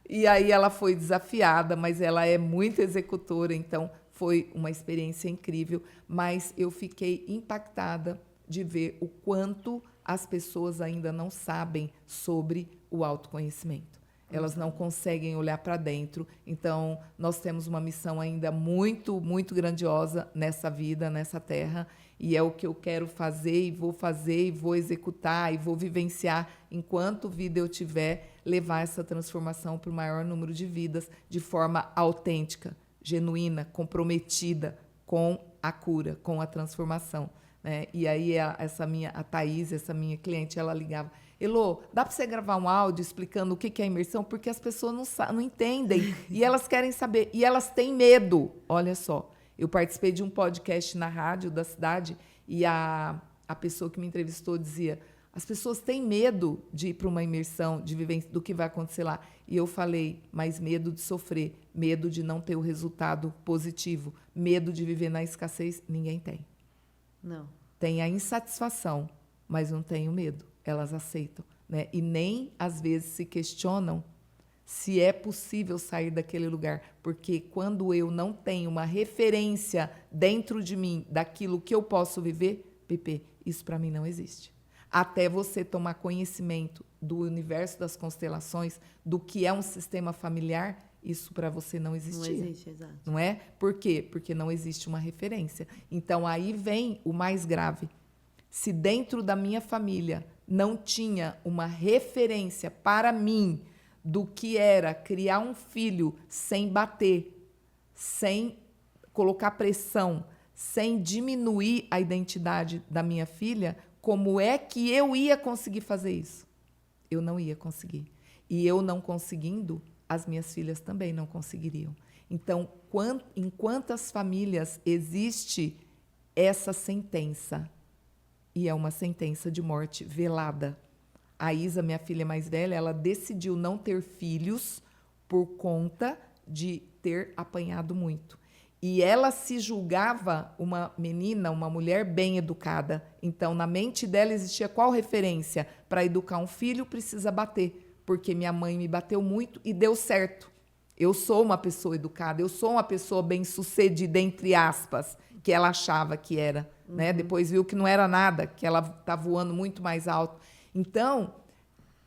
E aí ela foi desafiada, mas ela é muito executora, então foi uma experiência incrível. Mas eu fiquei impactada de ver o quanto as pessoas ainda não sabem sobre o autoconhecimento. Elas não conseguem olhar para dentro. Então, nós temos uma missão ainda muito, muito grandiosa nessa vida, nessa terra, e é o que eu quero fazer e vou executar e vou vivenciar enquanto vida eu tiver, levar essa transformação para o maior número de vidas de forma autêntica, genuína, comprometida com a cura, com a transformação. E aí a Thaís, essa minha cliente, ela ligava, Elô, dá para você gravar um áudio explicando o que é imersão? Porque as pessoas não entendem e elas querem saber. E elas têm medo. Olha só, eu participei de um podcast na rádio da cidade e a pessoa que me entrevistou dizia, as pessoas têm medo de ir para uma imersão, de viver do que vai acontecer lá. E eu falei, mas medo de sofrer, medo de não ter o resultado positivo, medo de viver na escassez, ninguém tem. Não. Tem a insatisfação, mas não tem o medo. Elas aceitam, né? E nem, às vezes, se questionam se é possível sair daquele lugar. Porque quando eu não tenho uma referência dentro de mim daquilo que eu posso viver, Pepe, isso para mim não existe. Até você tomar conhecimento do universo das constelações, do que é um sistema familiar, isso para você não existia. Não existe, exato. Não é? Por quê? Porque não existe uma referência. Então, aí vem o mais grave. Se dentro da minha família não tinha uma referência para mim do que era criar um filho sem bater, sem colocar pressão, sem diminuir a identidade da minha filha, como é que eu ia conseguir fazer isso? Eu não ia conseguir. E eu não conseguindo, as minhas filhas também não conseguiriam. Então, em quantas famílias existe essa sentença? E é uma sentença de morte velada. A Isa, minha filha mais velha, ela decidiu não ter filhos por conta de ter apanhado muito. E ela se julgava uma menina, uma mulher bem educada. Então, na mente dela existia qual referência? Para educar um filho, precisa bater. Porque minha mãe me bateu muito e deu certo. Eu sou uma pessoa educada, eu sou uma pessoa bem-sucedida, entre aspas, que ela achava que era. Né? Depois viu que não era nada, que ela está voando muito mais alto. Então,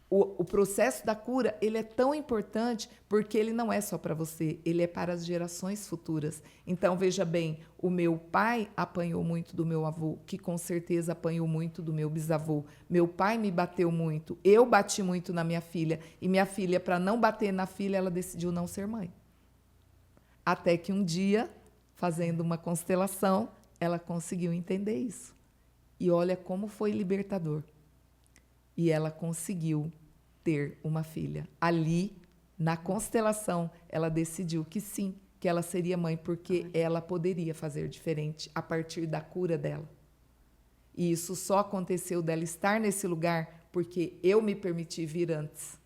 o processo da cura, ele é tão importante porque ele não é só para você, ele é para as gerações futuras. Então, veja bem, o meu pai apanhou muito do meu avô, que com certeza apanhou muito do meu bisavô. Meu pai me bateu muito, eu bati muito na minha filha. E minha filha, para não bater na filha, ela decidiu não ser mãe. Até que um dia, fazendo uma constelação, ela conseguiu entender isso. E olha como foi libertador. E ela conseguiu ter uma filha. Ali, na constelação, ela decidiu que sim, que ela seria mãe, porque ela poderia fazer diferente a partir da cura dela. E isso só aconteceu dela estar nesse lugar porque eu me permiti vir antes.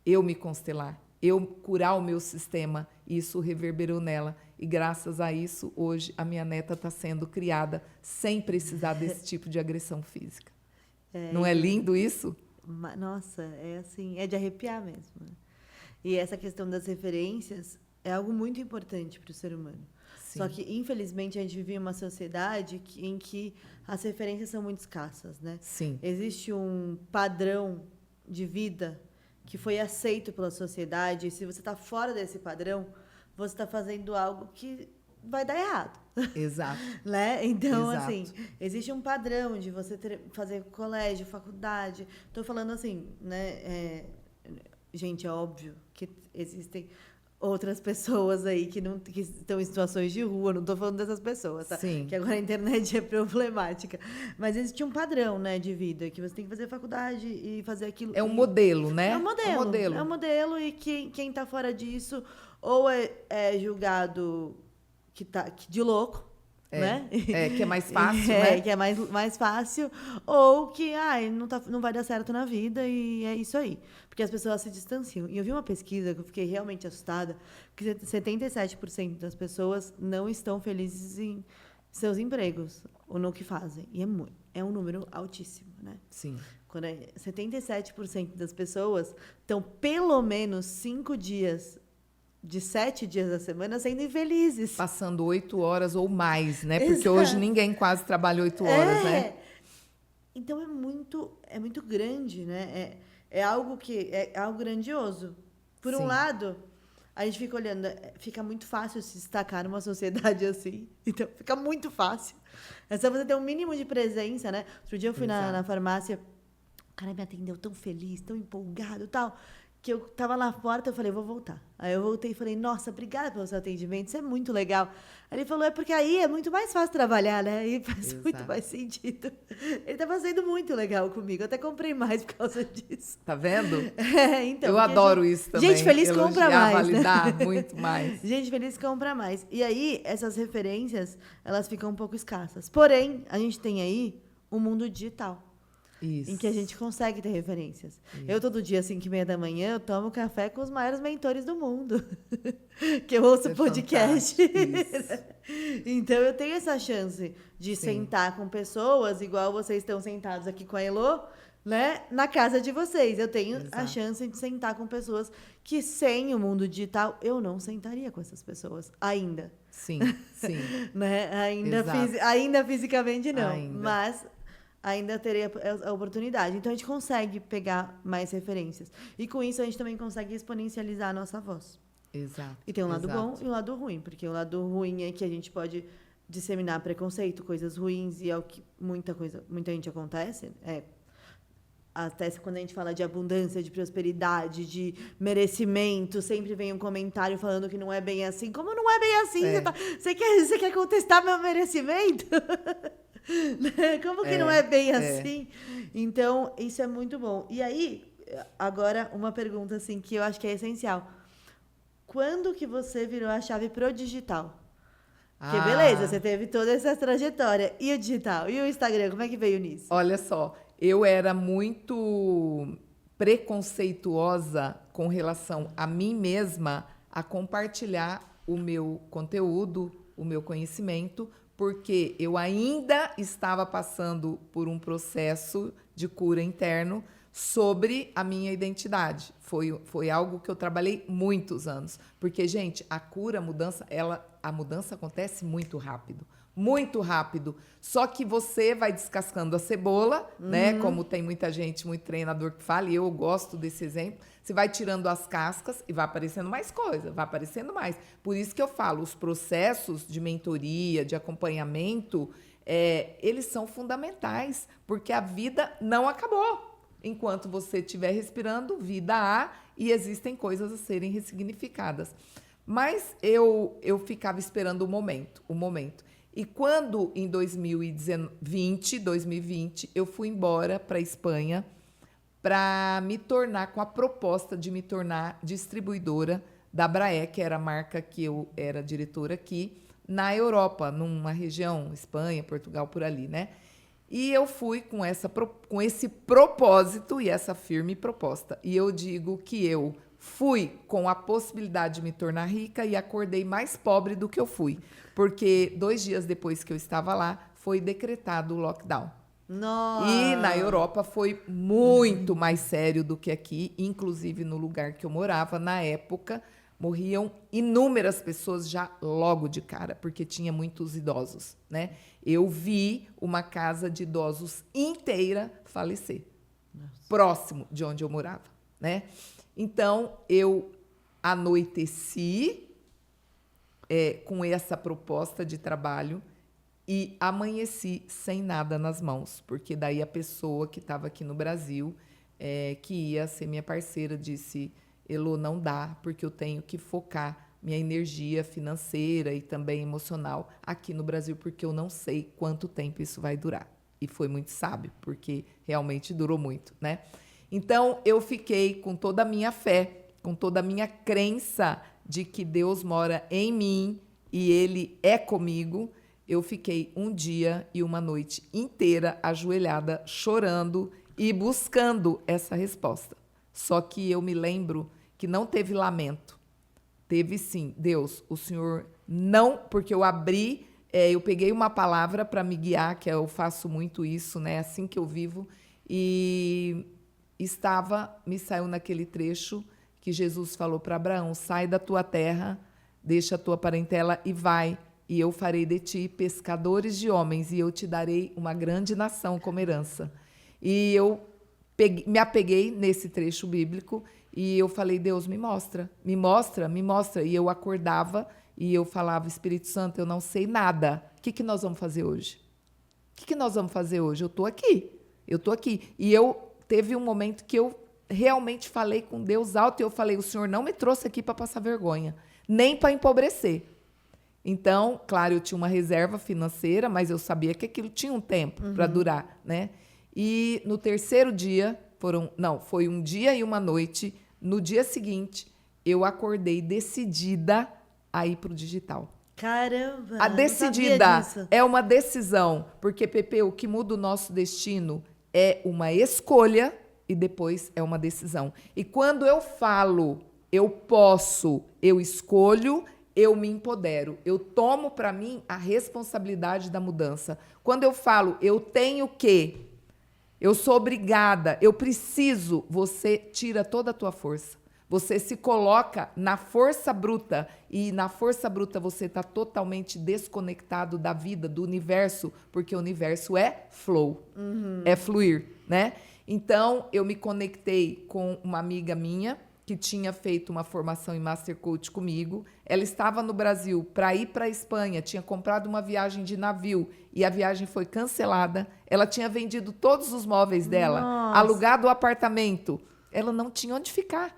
Eu me constelar, eu curar o meu sistema, e isso reverberou nela. E graças a isso, hoje, a minha neta está sendo criada sem precisar desse tipo de agressão física. Não é lindo isso? Nossa, é assim, é de arrepiar mesmo. Né? E essa questão das referências é algo muito importante para o ser humano. Sim. Só que, infelizmente, a gente vive em uma sociedade em que as referências são muito escassas, né? Sim. Existe um padrão de vida que foi aceito pela sociedade, e se você está fora desse padrão, você está fazendo algo que vai dar errado. Exato. Né? Então, Exato. assim, existe um padrão de você fazer colégio, faculdade. Estou falando assim, né? Gente, é óbvio que existem outras pessoas aí que estão em situações de rua, não estou falando dessas pessoas, tá? Sim. Que agora a internet é problemática. Mas existe um padrão, né, de vida, que você tem que fazer faculdade e fazer aquilo. É um modelo, né? É um modelo. É um modelo, e quem está fora disso ou é julgado de louco, né? Que é mais fácil, né? Que é mais fácil, ou que não vai dar certo na vida e é isso aí. Porque as pessoas se distanciam. E eu vi uma pesquisa que eu fiquei realmente assustada, que 77% das pessoas não estão felizes em seus empregos ou no que fazem. E é um número altíssimo, né? Sim. Quando 77% das pessoas estão pelo menos 5 dias de 7 dias da semana sendo infelizes. Passando 8 horas ou mais, né? Porque hoje ninguém quase trabalha 8 horas, né? Então é muito grande, né? É algo grandioso. Por um lado, a gente fica olhando, fica muito fácil se destacar numa sociedade assim. Então fica muito fácil. É só você ter um mínimo de presença, né? Outro dia eu fui na farmácia, o cara me atendeu tão feliz, tão empolgado e tal, que eu tava na porta, eu falei, vou voltar. Aí eu voltei e falei, nossa, obrigada pelo seu atendimento, isso é muito legal. Aí ele falou, porque aí é muito mais fácil trabalhar, né? E faz muito mais sentido. Ele tava sendo muito legal comigo, eu até comprei mais por causa disso. Tá vendo? Então, eu adoro isso também. Gente feliz compra mais, validar, né? muito mais. Gente feliz compra mais. E aí, essas referências, elas ficam um pouco escassas. Porém, a gente tem aí o mundo digital. Isso. Em que a gente consegue ter referências. Isso. Eu, todo dia, às 5h30 da manhã, eu tomo café com os maiores mentores do mundo. Que eu ouço podcast. Então, eu tenho essa chance de sentar com pessoas, igual vocês estão sentados aqui com a Elô, né? Na casa de vocês. Eu tenho a chance de sentar com pessoas que, sem o mundo digital, eu não sentaria com essas pessoas. Ainda. Sim. Né? Ainda fisicamente, não. Mas ainda teria a oportunidade. Então, a gente consegue pegar mais referências. E, com isso, a gente também consegue exponencializar a nossa voz. Exato. E tem um lado bom e um lado ruim. Porque o lado ruim é que a gente pode disseminar preconceito, coisas ruins, e é o que muita gente acontece. Até quando a gente fala de abundância, de prosperidade, de merecimento, sempre vem um comentário falando que não é bem assim. Como não é bem assim? Você quer contestar meu merecimento? Como que não é bem assim? Então, isso é muito bom. E aí, agora, uma pergunta assim, que eu acho que é essencial. Quando que você virou a chave pro digital? Porque, beleza, você teve toda essa trajetória. E o digital? E o Instagram? Como é que veio nisso? Olha só, eu era muito preconceituosa com relação a mim mesma a compartilhar o meu conteúdo, o meu conhecimento, porque eu ainda estava passando por um processo de cura interno sobre a minha identidade. Foi algo que eu trabalhei muitos anos. Porque, gente, a cura, a mudança acontece muito rápido. Muito rápido. Só que você vai descascando a cebola, né? Como tem muita gente, muito treinador que fala, e eu gosto desse exemplo. Você vai tirando as cascas e vai aparecendo mais coisa, vai aparecendo mais. Por isso que eu falo, os processos de mentoria, de acompanhamento, eles são fundamentais, porque a vida não acabou. Enquanto você estiver respirando, vida há, e existem coisas a serem ressignificadas. Mas eu ficava esperando o momento. E quando, em 2020, eu fui embora para a Espanha para me tornar, com a proposta de me tornar distribuidora da Braé, que era a marca que eu era diretora aqui, na Europa, numa região, Espanha, Portugal, por ali, né? E eu fui com esse propósito e essa firme proposta. E eu digo que eu fui com a possibilidade de me tornar rica e acordei mais pobre do que eu fui. Porque 2 dias depois que eu estava lá, foi decretado o lockdown. Nossa. E na Europa foi muito mais sério do que aqui. Inclusive, no lugar que eu morava, na época, morriam inúmeras pessoas já logo de cara, porque tinha muitos idosos, né? Eu vi uma casa de idosos inteira falecer, próximo de onde eu morava, né? Então, eu anoiteci com essa proposta de trabalho e amanheci sem nada nas mãos, porque daí a pessoa que estava aqui no Brasil, que ia ser minha parceira, disse: Elô, não dá, porque eu tenho que focar minha energia financeira e também emocional aqui no Brasil, porque eu não sei quanto tempo isso vai durar. E foi muito sábio, porque realmente durou muito, né? Então, eu fiquei com toda a minha fé, com toda a minha crença de que Deus mora em mim e Ele é comigo. Eu fiquei um dia e uma noite inteira ajoelhada, chorando e buscando essa resposta. Só que eu me lembro que não teve lamento. Teve sim, Deus, o Senhor não, porque eu abri, eu peguei uma palavra para me guiar, que eu faço muito isso, né? Assim que eu vivo, e me saiu naquele trecho que Jesus falou para Abraão: sai da tua terra, deixa a tua parentela e vai, e eu farei de ti pescadores de homens, e eu te darei uma grande nação como herança. E eu me apeguei nesse trecho bíblico, e eu falei: Deus, me mostra, me mostra, me mostra. E eu acordava e eu falava: Espírito Santo, eu não sei nada. O que nós vamos fazer hoje? O que nós vamos fazer hoje? Eu estou aqui. E teve um momento que eu realmente falei com Deus alto, e eu falei: o Senhor não me trouxe aqui para passar vergonha, nem para empobrecer. Então, claro, eu tinha uma reserva financeira, mas eu sabia que aquilo tinha um tempo para durar, né? E no terceiro dia, foi um dia e uma noite. No dia seguinte, eu acordei decidida a ir para o digital. Caramba! A decidida é uma decisão, porque, Pepe, o que muda o nosso destino é uma escolha e depois é uma decisão. E quando eu falo, eu posso, eu escolho, eu me empodero. Eu tomo para mim a responsabilidade da mudança. Quando eu falo, eu tenho que, eu sou obrigada, eu preciso, você tira toda a tua força. Você se coloca na força bruta, e na força bruta você está totalmente desconectado da vida, do universo, porque o universo é flow, é fluir, né? Então, eu me conectei com uma amiga minha que tinha feito uma formação em Master Coach comigo. Ela estava no Brasil para ir para a Espanha, tinha comprado uma viagem de navio e a viagem foi cancelada. Ela tinha vendido todos os móveis dela, alugado o apartamento. Ela não tinha onde ficar.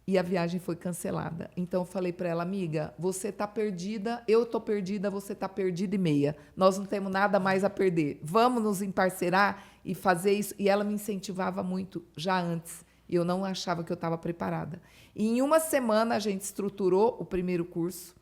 E a viagem foi cancelada. Então, eu falei para ela: amiga, você está perdida, eu estou perdida, você está perdida e meia. Nós não temos nada mais a perder. Vamos nos emparcerar e fazer isso. E ela me incentivava muito já antes. E eu não achava que eu estava preparada. E em uma semana, a gente estruturou o primeiro curso.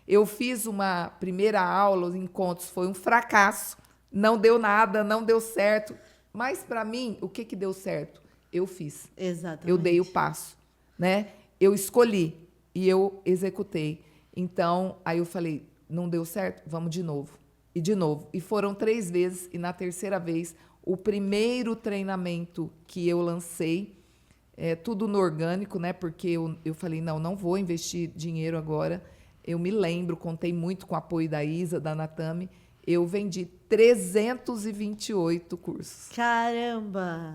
Eu fiz uma primeira aula, os encontros, foi um fracasso. Não deu nada, não deu certo. Mas, para mim, o que deu certo? Eu fiz. Exatamente. Eu dei o passo, né? Eu escolhi e eu executei. Então, aí eu falei: não deu certo? Vamos de novo. E de novo. E foram 3 vezes. E na terceira vez, o primeiro treinamento que eu lancei, tudo no orgânico, né? Porque eu falei: não vou investir dinheiro agora. Eu me lembro, contei muito com o apoio da Isa, da Natami. Eu vendi 328 cursos. Caramba!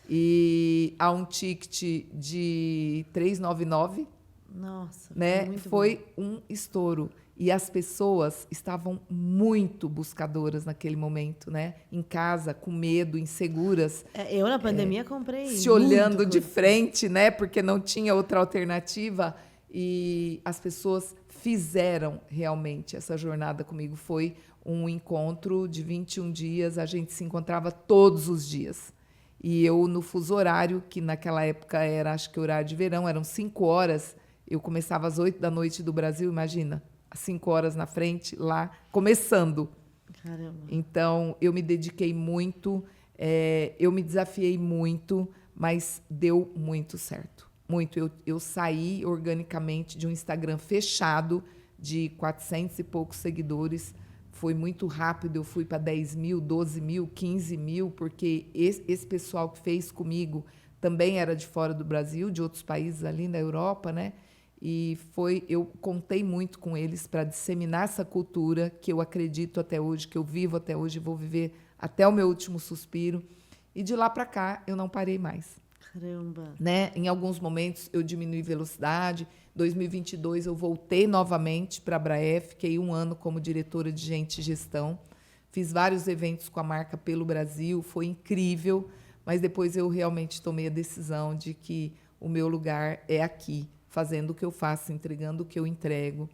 E há um ticket de 399. Nossa, né? Foi um estouro. E as pessoas estavam muito buscadoras naquele momento, né? Em casa, com medo, inseguras. Eu, na pandemia, comprei. Se olhando de frente, né? Porque não tinha outra alternativa. E as pessoas fizeram realmente essa jornada comigo. Foi um encontro de 21 dias. A gente se encontrava todos os dias. E eu, no fuso horário, que naquela época era, acho que horário de verão, eram 5 horas. Eu começava às 8 da noite do Brasil, imagina. 5 horas na frente, lá, começando. Caramba. Então, eu me dediquei muito, eu me desafiei muito, mas deu muito certo. Muito. Eu saí organicamente de um Instagram fechado de 400 e poucos seguidores. Foi muito rápido, eu fui para 10 mil, 12 mil, 15 mil, porque esse pessoal que fez comigo também era de fora do Brasil, de outros países ali na Europa, né? E eu contei muito com eles para disseminar essa cultura que eu acredito até hoje, que eu vivo até hoje e vou viver até o meu último suspiro. E de lá para cá, eu não parei mais. Caramba. Né? Em alguns momentos, eu diminui velocidade. Em 2022, eu voltei novamente para a Abraef, fiquei 1 ano como diretora de gente e gestão. Fiz vários eventos com a marca pelo Brasil, foi incrível, mas depois eu realmente tomei a decisão de que o meu lugar é aqui, fazendo o que eu faço, entregando o que eu entrego.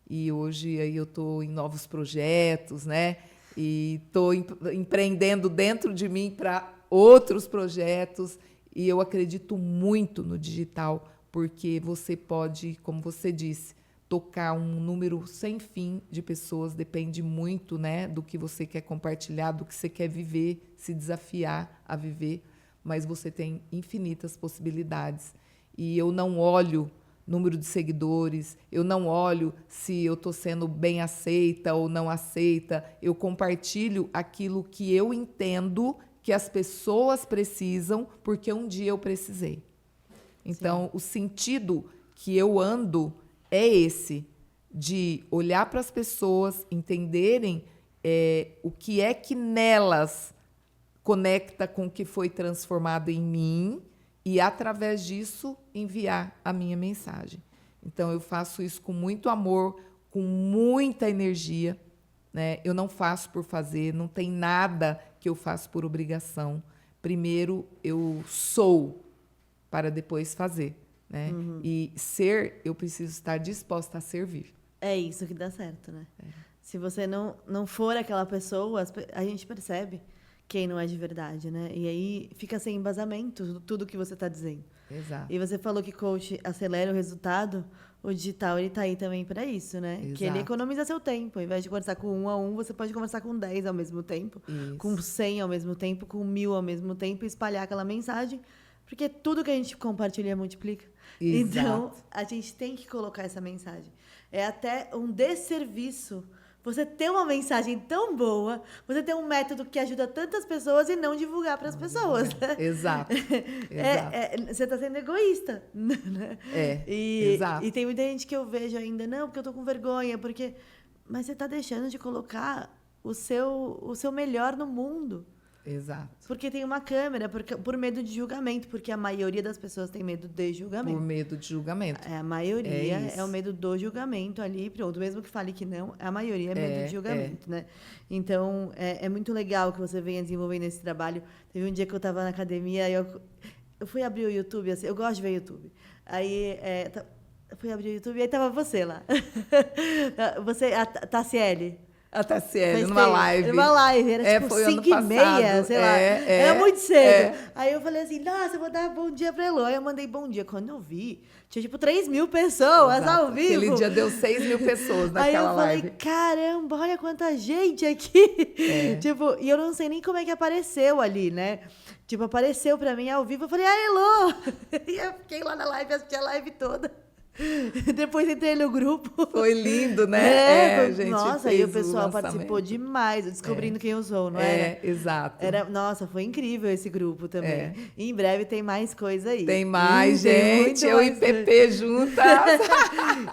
E hoje aí eu estou em novos projetos, né? E estou empreendendo dentro de mim para outros projetos. E eu acredito muito no digital, porque você pode, como você disse, tocar um número sem fim de pessoas. Depende muito, né, do que você quer compartilhar, do que você quer viver, se desafiar a viver. Mas você tem infinitas possibilidades. E eu não olho número de seguidores, eu não olho se eu estou sendo bem aceita ou não aceita. Eu compartilho aquilo que eu entendo que as pessoas precisam, porque um dia eu precisei. Então, sim, o sentido que eu ando é esse, de olhar para as pessoas, entenderem o que é que nelas conecta com o que foi transformado em mim e, através disso, enviar a minha mensagem. Então, eu faço isso com muito amor, com muita energia, né? Eu não faço por fazer, não tem nada que eu faço por obrigação. Primeiro, eu sou para depois fazer, né? Uhum. E ser, eu preciso estar disposta a servir. É isso que dá certo, né? Se você não for aquela pessoa, a gente percebe quem não é de verdade, né? E aí fica sem embasamento tudo que você está dizendo. Exato. E você falou que coach acelera o resultado. O digital, ele tá aí também para isso, né? Exato. Que ele economiza seu tempo. Ao invés de conversar com 1 a 1, você pode conversar com 10 ao mesmo tempo, isso, com 100 ao mesmo tempo, com 1000 ao mesmo tempo e espalhar aquela mensagem, porque tudo que a gente compartilha multiplica. Exato. Então, a gente tem que colocar essa mensagem. É até um desserviço você ter uma mensagem tão boa, você ter um método que ajuda tantas pessoas e não divulgar para as pessoas. Exato. Você está sendo egoísta. Né? Exato. E tem muita gente que eu vejo ainda, não, porque eu estou com vergonha, porque... Mas você está deixando de colocar o seu melhor no mundo. Exato. Porque tem uma câmera, por medo de julgamento, porque a maioria das pessoas tem medo de julgamento. Por medo de julgamento. A maioria é o medo do julgamento ali, pronto. Mesmo que fale que não, a maioria é medo de julgamento, né? Então, é muito legal que você venha desenvolvendo esse trabalho. Teve um dia que eu estava na academia e eu fui abrir o YouTube, assim, eu gosto de ver YouTube. Aí, eu fui abrir o YouTube e aí tava você lá. Você, a Tassiele. A Tassiele, numa live. Numa live, era tipo 5h30, sei lá. Era muito cedo. Aí eu falei assim, nossa, eu vou dar bom dia pra Elô. Aí eu mandei bom dia. Quando eu vi, tinha tipo 3.000 pessoas. Exato. Ao vivo. Aquele dia deu 6.000 pessoas naquela live. Aí eu falei, caramba, olha quanta gente aqui. Tipo, e eu não sei nem como é que apareceu ali, né? Tipo, apareceu pra mim ao vivo. Eu falei, Elô! E eu fiquei lá na live, assisti a live toda. Depois entrei no grupo. Foi lindo, né? Gente, nossa, aí o pessoal participou demais, descobrindo quem eu sou, não é? Exato. Nossa, foi incrível esse grupo também. E em breve tem mais coisa aí. Tem mais, gente. Eu e Pepe juntas.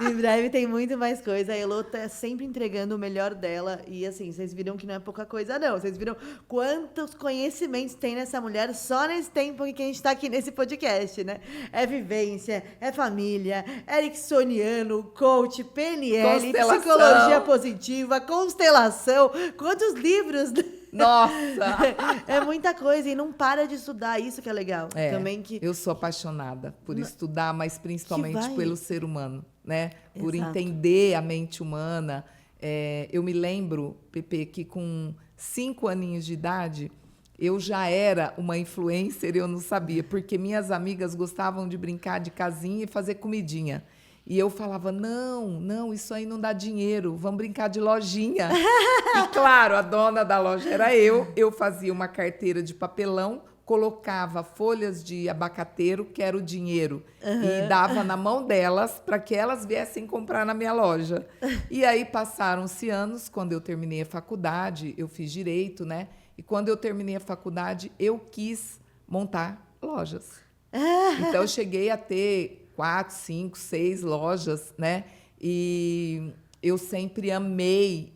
Em breve tem muito mais coisa. A Elô tá sempre entregando o melhor dela. E assim, vocês viram que não é pouca coisa, não. Vocês viram quantos conhecimentos tem nessa mulher só nesse tempo que a gente tá aqui nesse podcast, né? É vivência, é família, ericksoniano, coach, PNL, psicologia positiva, constelação. Quantos livros? Nossa! É muita coisa e não para de estudar, isso que é legal. Também que... Eu sou apaixonada por estudar, mas principalmente pelo ser humano, né? Por entender a mente humana. Eu me lembro, Pepe, que com 5 aninhos de idade, eu já era uma influencer e eu não sabia, porque minhas amigas gostavam de brincar de casinha e fazer comidinha. E eu falava, não, isso aí não dá dinheiro, vamos brincar de lojinha. E claro, a dona da loja era eu fazia uma carteira de papelão, colocava folhas de abacateiro, que era o dinheiro, e dava na mão delas para que elas viessem comprar na minha loja. E aí passaram-se anos, quando eu terminei a faculdade, eu fiz direito, né? E quando eu terminei a faculdade, eu quis montar lojas. Então, eu cheguei a ter 4, 5, 6 lojas, né? E eu sempre amei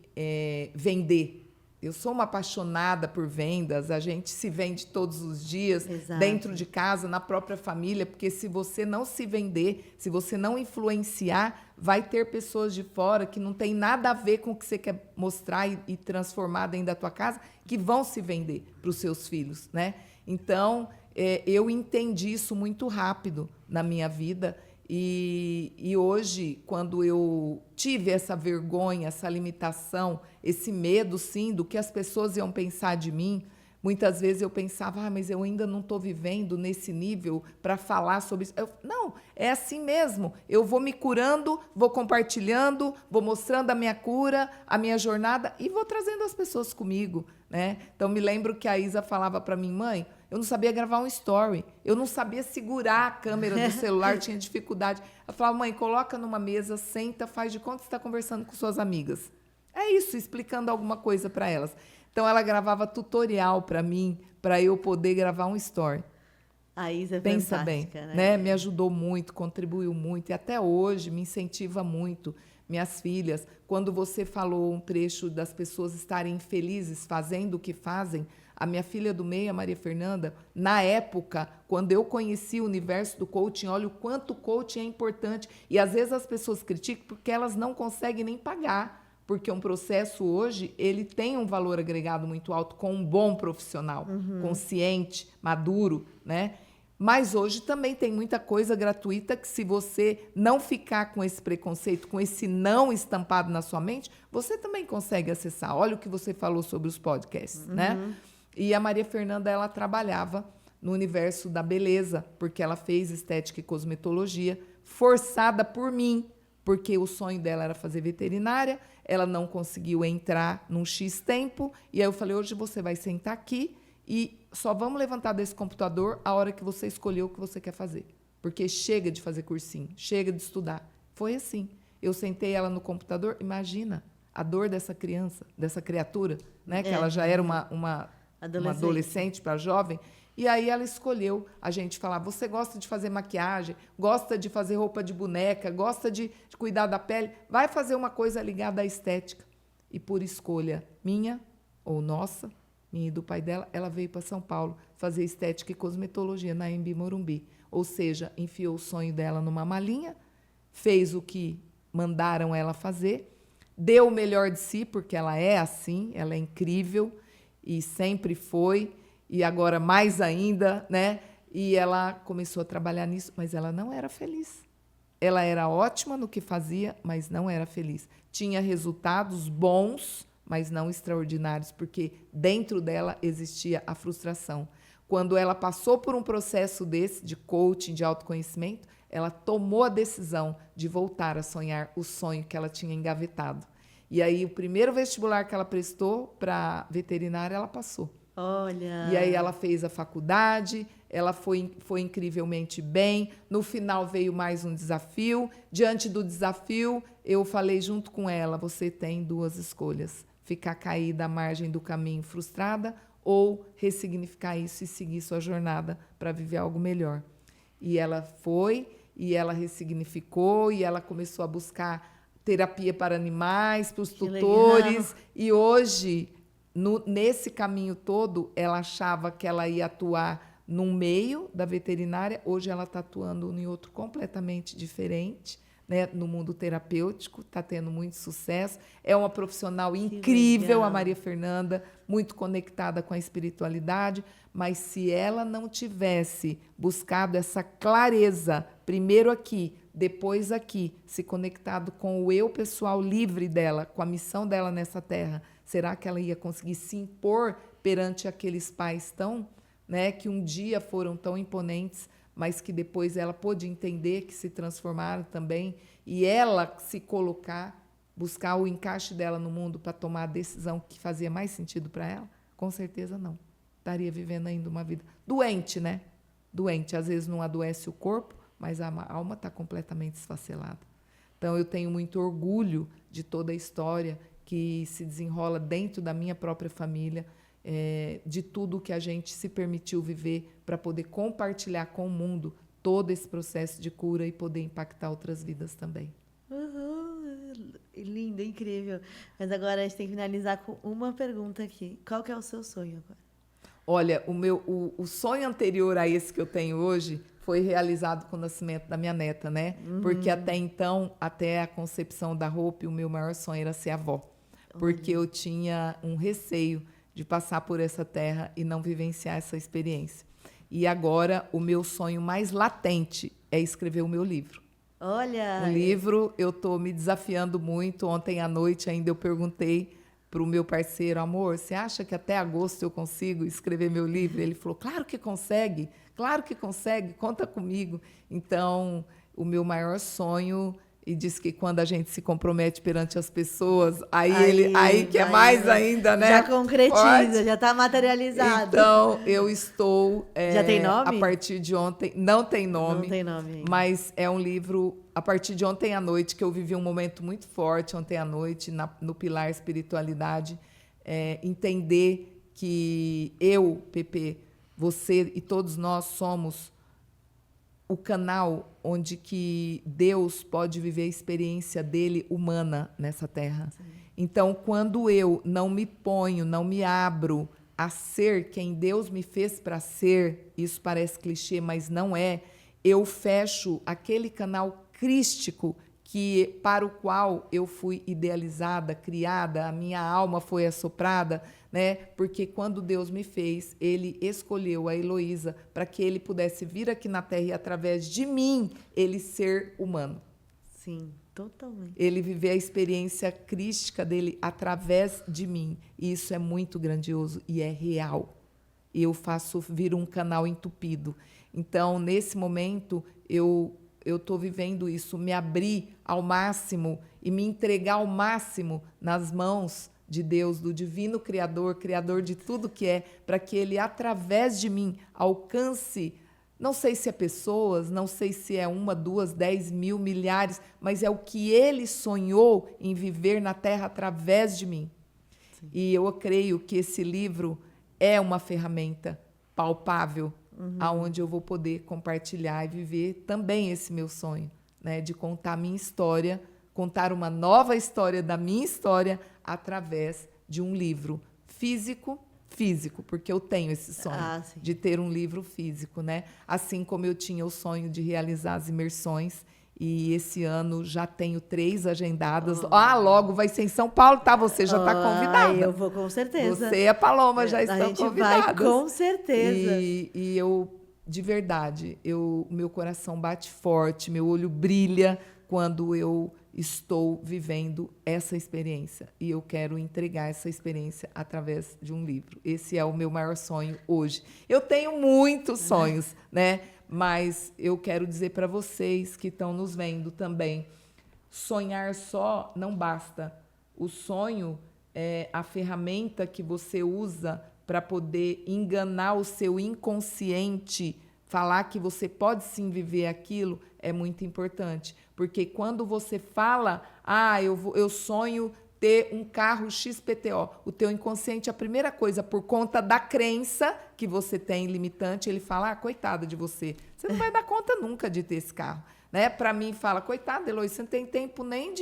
vender. Eu sou uma apaixonada por vendas, a gente se vende todos os dias, Exato. dentro de casa, na própria família, porque se você não se vender, se você não influenciar, vai ter pessoas de fora que não tem nada a ver com o que você quer mostrar e transformar dentro da tua casa, que vão se vender para os seus filhos, né? Então, eu entendi isso muito rápido na minha vida e hoje, quando eu tive essa vergonha, essa limitação, esse medo, sim, do que as pessoas iam pensar de mim, muitas vezes eu pensava, mas eu ainda não estou vivendo nesse nível para falar sobre isso. Não, é assim mesmo. Eu vou me curando, vou compartilhando, vou mostrando a minha cura, a minha jornada e vou trazendo as pessoas comigo, né? Então, me lembro que a Isa falava para mim, mãe, eu não sabia gravar um story, eu não sabia segurar a câmera do celular, tinha dificuldade. Ela falava, mãe, coloca numa mesa, senta, faz de conta que você está conversando com suas amigas. É isso, explicando alguma coisa para elas. Então, ela gravava tutorial para mim, para eu poder gravar um story. A Isa é Pensa fantástica, bem, né? Me ajudou muito, contribuiu muito e até hoje me incentiva muito. Minhas filhas, quando você falou um trecho das pessoas estarem felizes fazendo o que fazem, a minha filha do meio, a Maria Fernanda, na época, quando eu conheci o universo do coaching, olha o quanto o coaching é importante. E às vezes as pessoas criticam porque elas não conseguem nem pagar. Porque um processo hoje, ele tem um valor agregado muito alto com um bom profissional, consciente, maduro, né? Mas hoje também tem muita coisa gratuita que se você não ficar com esse preconceito, com esse não estampado na sua mente, você também consegue acessar. Olha o que você falou sobre os podcasts, né? E a Maria Fernanda, ela trabalhava no universo da beleza, porque ela fez estética e cosmetologia, forçada por mim, porque o sonho dela era fazer veterinária, ela não conseguiu entrar num X tempo, e aí eu falei, hoje você vai sentar aqui e só vamos levantar desse computador a hora que você escolheu o que você quer fazer. Porque chega de fazer cursinho, chega de estudar. Foi assim. Eu sentei ela no computador, imagina a dor dessa criança, dessa criatura, né? Que ela já era uma adolescente para jovem. E aí ela escolheu a gente falar, você gosta de fazer maquiagem, gosta de fazer roupa de boneca, gosta de cuidar da pele, vai fazer uma coisa ligada à estética. E por escolha minha ou nossa, minha e do pai dela, ela veio para São Paulo fazer estética e cosmetologia na Embi Morumbi. Ou seja, enfiou o sonho dela numa malinha, fez o que mandaram ela fazer, deu o melhor de si, porque ela é assim, ela é incrível e sempre foi, e agora mais ainda, né? E ela começou a trabalhar nisso, mas ela não era feliz. Ela era ótima no que fazia, mas não era feliz. Tinha resultados bons, mas não extraordinários, porque dentro dela existia a frustração. Quando ela passou por um processo desse, de coaching, de autoconhecimento, ela tomou a decisão de voltar a sonhar o sonho que ela tinha engavetado. E aí, o primeiro vestibular que ela prestou para veterinária, ela passou. Olha. E aí ela fez a faculdade, ela foi incrivelmente bem. No final veio mais um desafio. Diante do desafio, eu falei junto com ela, você tem 2 escolhas. Ficar caída à margem do caminho frustrada ou ressignificar isso e seguir sua jornada para viver algo melhor. E ela foi, e ela ressignificou, e ela começou a buscar terapia para animais, para os tutores. Legal. E hoje, nesse caminho todo, ela achava que ela ia atuar num meio da veterinária. Hoje ela está atuando em outro completamente diferente, né? No mundo terapêutico, está tendo muito sucesso. É uma profissional incrível, a Maria Fernanda, muito conectada com a espiritualidade. Mas se ela não tivesse buscado essa clareza, primeiro aqui, depois aqui, se conectado com o eu pessoal livre dela, com a missão dela nessa terra, será que ela ia conseguir se impor perante aqueles pais tão, né, que um dia foram tão imponentes, mas que depois ela pôde entender que se transformaram também, e ela se colocar, buscar o encaixe dela no mundo para tomar a decisão que fazia mais sentido para ela? Com certeza não. Estaria vivendo ainda uma vida doente, né? Doente. Às vezes não adoece o corpo, mas a alma está completamente esfacelada. Então, eu tenho muito orgulho de toda a história que se desenrola dentro da minha própria família, de tudo que a gente se permitiu viver para poder compartilhar com o mundo todo esse processo de cura e poder impactar outras vidas também. Uhum. Lindo, incrível. Mas agora a gente tem que finalizar com uma pergunta aqui. Qual que é o seu sonho agora? Olha, o sonho anterior a esse que eu tenho hoje foi realizado com o nascimento da minha neta, né? Porque até então, até a concepção da Hope, o meu maior sonho era ser avó. Porque eu tinha um receio de passar por essa terra e não vivenciar essa experiência. E agora, o meu sonho mais latente é escrever o meu livro. Olha! O livro, eu estou me desafiando muito. Ontem à noite ainda eu perguntei para o meu parceiro, amor, você acha que até agosto eu consigo escrever meu livro? Ele falou, claro que consegue, conta comigo. Então, o meu maior sonho, e diz que quando a gente se compromete perante as pessoas, aí que é mais ainda, né? Já concretiza, Pode. já está materializado. Então, eu estou... Já tem nome? A partir de ontem, não tem nome. Não tem nome ainda. Mas é um livro, a partir de ontem à noite, que eu vivi um momento muito forte, ontem à noite, no Pilar Espiritualidade, entender que eu, Pepe, você e todos nós somos o canal onde que Deus pode viver a experiência dele humana nessa terra. Sim. Então, quando eu não me ponho, não me abro a ser quem Deus me fez para ser, isso parece clichê, mas não é, eu fecho aquele canal crístico para o qual eu fui idealizada, criada, a minha alma foi assoprada, né? Porque quando Deus me fez, Ele escolheu a Heloísa para que Ele pudesse vir aqui na Terra e, através de mim, Ele ser humano. Sim, totalmente. Ele viver a experiência crística dele através de mim. E isso é muito grandioso e é real. Eu faço vir um canal entupido. Então, nesse momento, eu estou vivendo isso, me abrir ao máximo e me entregar ao máximo nas mãos de Deus, do divino Criador, Criador de tudo que é, para que Ele, através de mim, alcance, não sei se é pessoas, não sei se é 1, 2, 10 mil, milhares, mas é o que Ele sonhou em viver na Terra através de mim. Sim. E eu creio que esse livro é uma ferramenta palpável, aonde eu vou poder compartilhar e viver também esse meu sonho, né, de contar a minha história, contar uma nova história da minha história através de um livro físico, porque eu tenho esse sonho de ter um livro físico, né? Assim como eu tinha o sonho de realizar as imersões, e esse ano já tenho 3 agendadas. Logo vai ser em São Paulo, tá? Você já está convidada. Eu vou com certeza. Você e a Paloma já estão convidadas. Vai com certeza. E eu, de verdade, meu coração bate forte, meu olho brilha quando eu estou vivendo essa experiência. E eu quero entregar essa experiência através de um livro. Esse é o meu maior sonho hoje. Eu tenho muitos sonhos, né? Mas eu quero dizer para vocês que estão nos vendo também, sonhar só não basta. O sonho é a ferramenta que você usa para poder enganar o seu inconsciente. Falar que você pode sim viver aquilo é muito importante. Porque quando você fala, eu sonho ter um carro XPTO, o teu inconsciente, a primeira coisa, por conta da crença que você tem limitante, ele fala, coitada de você, você não vai dar conta nunca de ter esse carro. Né? Para mim, fala, coitada, Eloy, você não tem tempo nem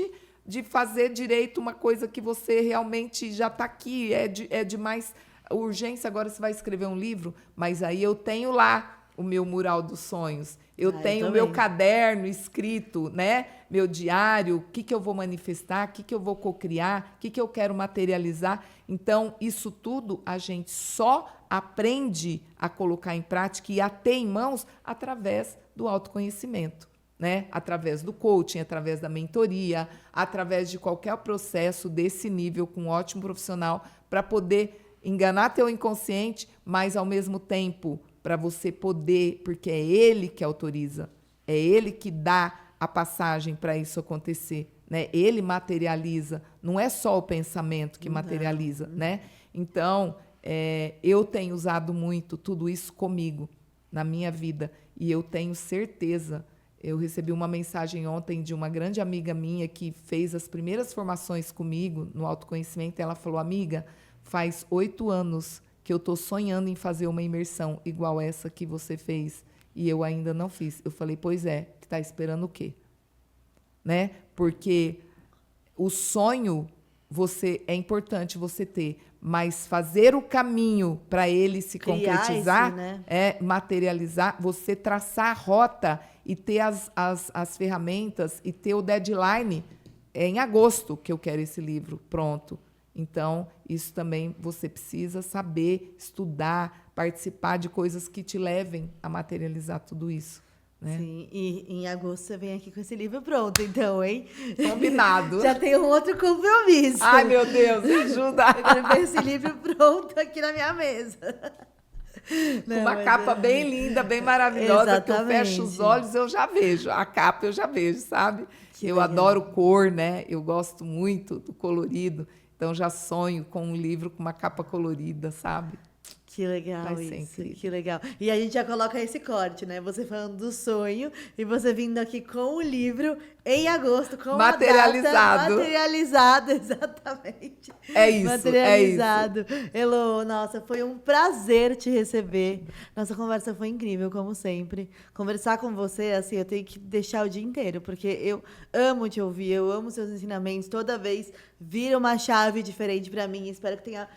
de fazer direito uma coisa que você realmente já está aqui, é de mais urgência, agora você vai escrever um livro, mas aí eu tenho lá o meu mural dos sonhos, eu tenho o meu caderno escrito, né? Meu diário, o que eu vou manifestar, o que eu vou cocriar, o que eu quero materializar. Então, isso tudo a gente só aprende a colocar em prática e a ter em mãos através do autoconhecimento, né? Através do coaching, através da mentoria, através de qualquer processo desse nível com um ótimo profissional para poder enganar teu inconsciente, mas, ao mesmo tempo, para você poder, porque é ele que autoriza, é ele que dá a passagem para isso acontecer, né? Ele materializa, não é só o pensamento que materializa, né? Então, eu tenho usado muito tudo isso comigo, na minha vida, e eu tenho certeza. Eu recebi uma mensagem ontem de uma grande amiga minha que fez as primeiras formações comigo no autoconhecimento. Ela falou: amiga, faz 8 anos que eu estou sonhando em fazer uma imersão igual essa que você fez e eu ainda não fiz. Eu falei: pois é, que está esperando o quê? Né? Porque o sonho é importante você ter, mas fazer o caminho para ele se concretizar, né? Materializar, você traçar a rota e ter as ferramentas e ter o deadline. É em agosto que eu quero esse livro pronto. Então, isso também você precisa saber, estudar, participar de coisas que te levem a materializar tudo isso. Né? Sim, e em agosto você vem aqui com esse livro pronto, então, hein? Combinado. Já tem um outro compromisso. Ai, meu Deus, me ajuda. Eu quero ver esse livro pronto aqui na minha mesa. Com uma capa bem linda, bem maravilhosa, exatamente. Que eu fecho os olhos, eu já vejo. A capa eu já vejo, sabe? Eu legal. Adoro cor, né? Eu gosto muito do colorido. Então, já sonho com um livro com uma capa colorida, sabe? Que legal isso, que legal. E a gente já coloca esse corte, né? Você falando do sonho e você vindo aqui com o livro em agosto, com materializado. A data materializado, exatamente. É isso, materializado. É isso. Elô, nossa, foi um prazer te receber. Nossa conversa foi incrível, como sempre. Conversar com você, assim, eu tenho que deixar o dia inteiro, porque eu amo te ouvir, eu amo seus ensinamentos. Toda vez vira uma chave diferente para mim. Espero que tenha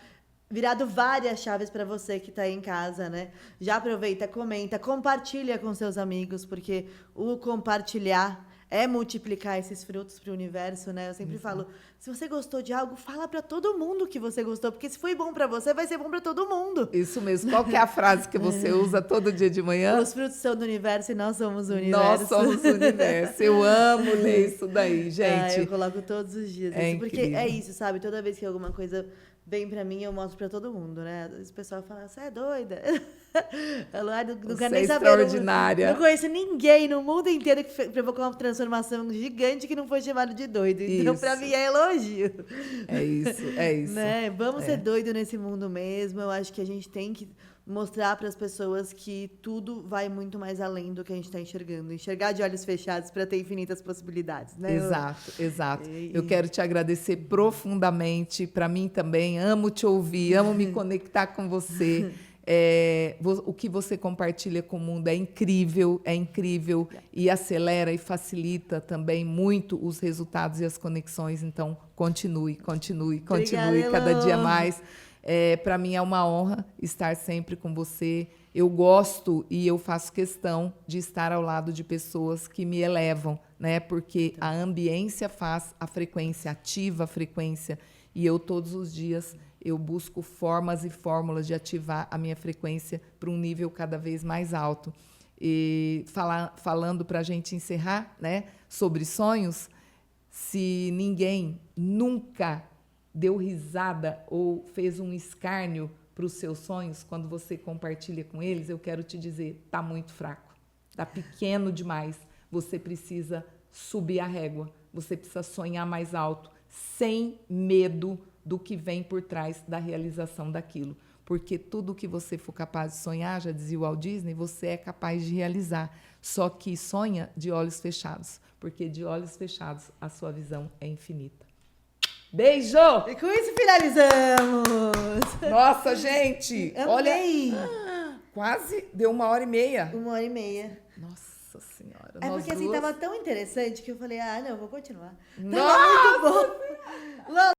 virado várias chaves para você que está aí em casa, né? Já aproveita, comenta, compartilha com seus amigos, porque o compartilhar é multiplicar esses frutos para o universo, né? Eu sempre falo, se você gostou de algo, fala para todo mundo que você gostou, porque se foi bom para você, vai ser bom para todo mundo. Isso mesmo. Qual que é a frase que você usa todo dia de manhã? Os frutos são do universo e nós somos o universo. Nós somos o universo. Eu amo ler isso daí, gente. Eu coloco todos os dias. É isso, porque é isso, sabe? Toda vez que alguma coisa vem pra mim, eu mostro pra todo mundo, né? Às vezes o pessoal fala, você é doida. Não quero nem saber. Extraordinária. Não conheço ninguém no mundo inteiro que provocou uma transformação gigante que não foi chamado de doido. Então, pra mim, é elogio. É isso. Né? Vamos ser doidos nesse mundo mesmo. Eu acho que a gente tem que mostrar para as pessoas que tudo vai muito mais além do que a gente está enxergando. Enxergar de olhos fechados para ter infinitas possibilidades, né? Exato. Eu quero te agradecer profundamente. Para mim também, amo te ouvir, amo me conectar com você. O que você compartilha com o mundo é incrível e acelera e facilita também muito os resultados e as conexões. Então, continue Obrigada, cada dia mais. Para mim é uma honra estar sempre com você. Eu gosto e eu faço questão de estar ao lado de pessoas que me elevam, né? Porque a ambiência faz a frequência, ativa a frequência. E eu, todos os dias, eu busco formas e fórmulas de ativar a minha frequência para um nível cada vez mais alto. E falando para a gente encerrar, né, sobre sonhos, se ninguém nunca deu risada ou fez um escárnio para os seus sonhos, quando você compartilha com eles, eu quero te dizer, está muito fraco, está pequeno demais. Você precisa subir a régua, você precisa sonhar mais alto, sem medo do que vem por trás da realização daquilo. Porque tudo que você for capaz de sonhar, já dizia o Walt Disney, você é capaz de realizar. Só que sonha de olhos fechados, porque de olhos fechados a sua visão é infinita. Beijo! E com isso finalizamos! Nossa, gente! Amei. Olha, quase deu 1h30. 1h30. Nossa Senhora. Porque assim, tava tão interessante que eu falei, não, vou continuar. Nossa! Tava muito bom.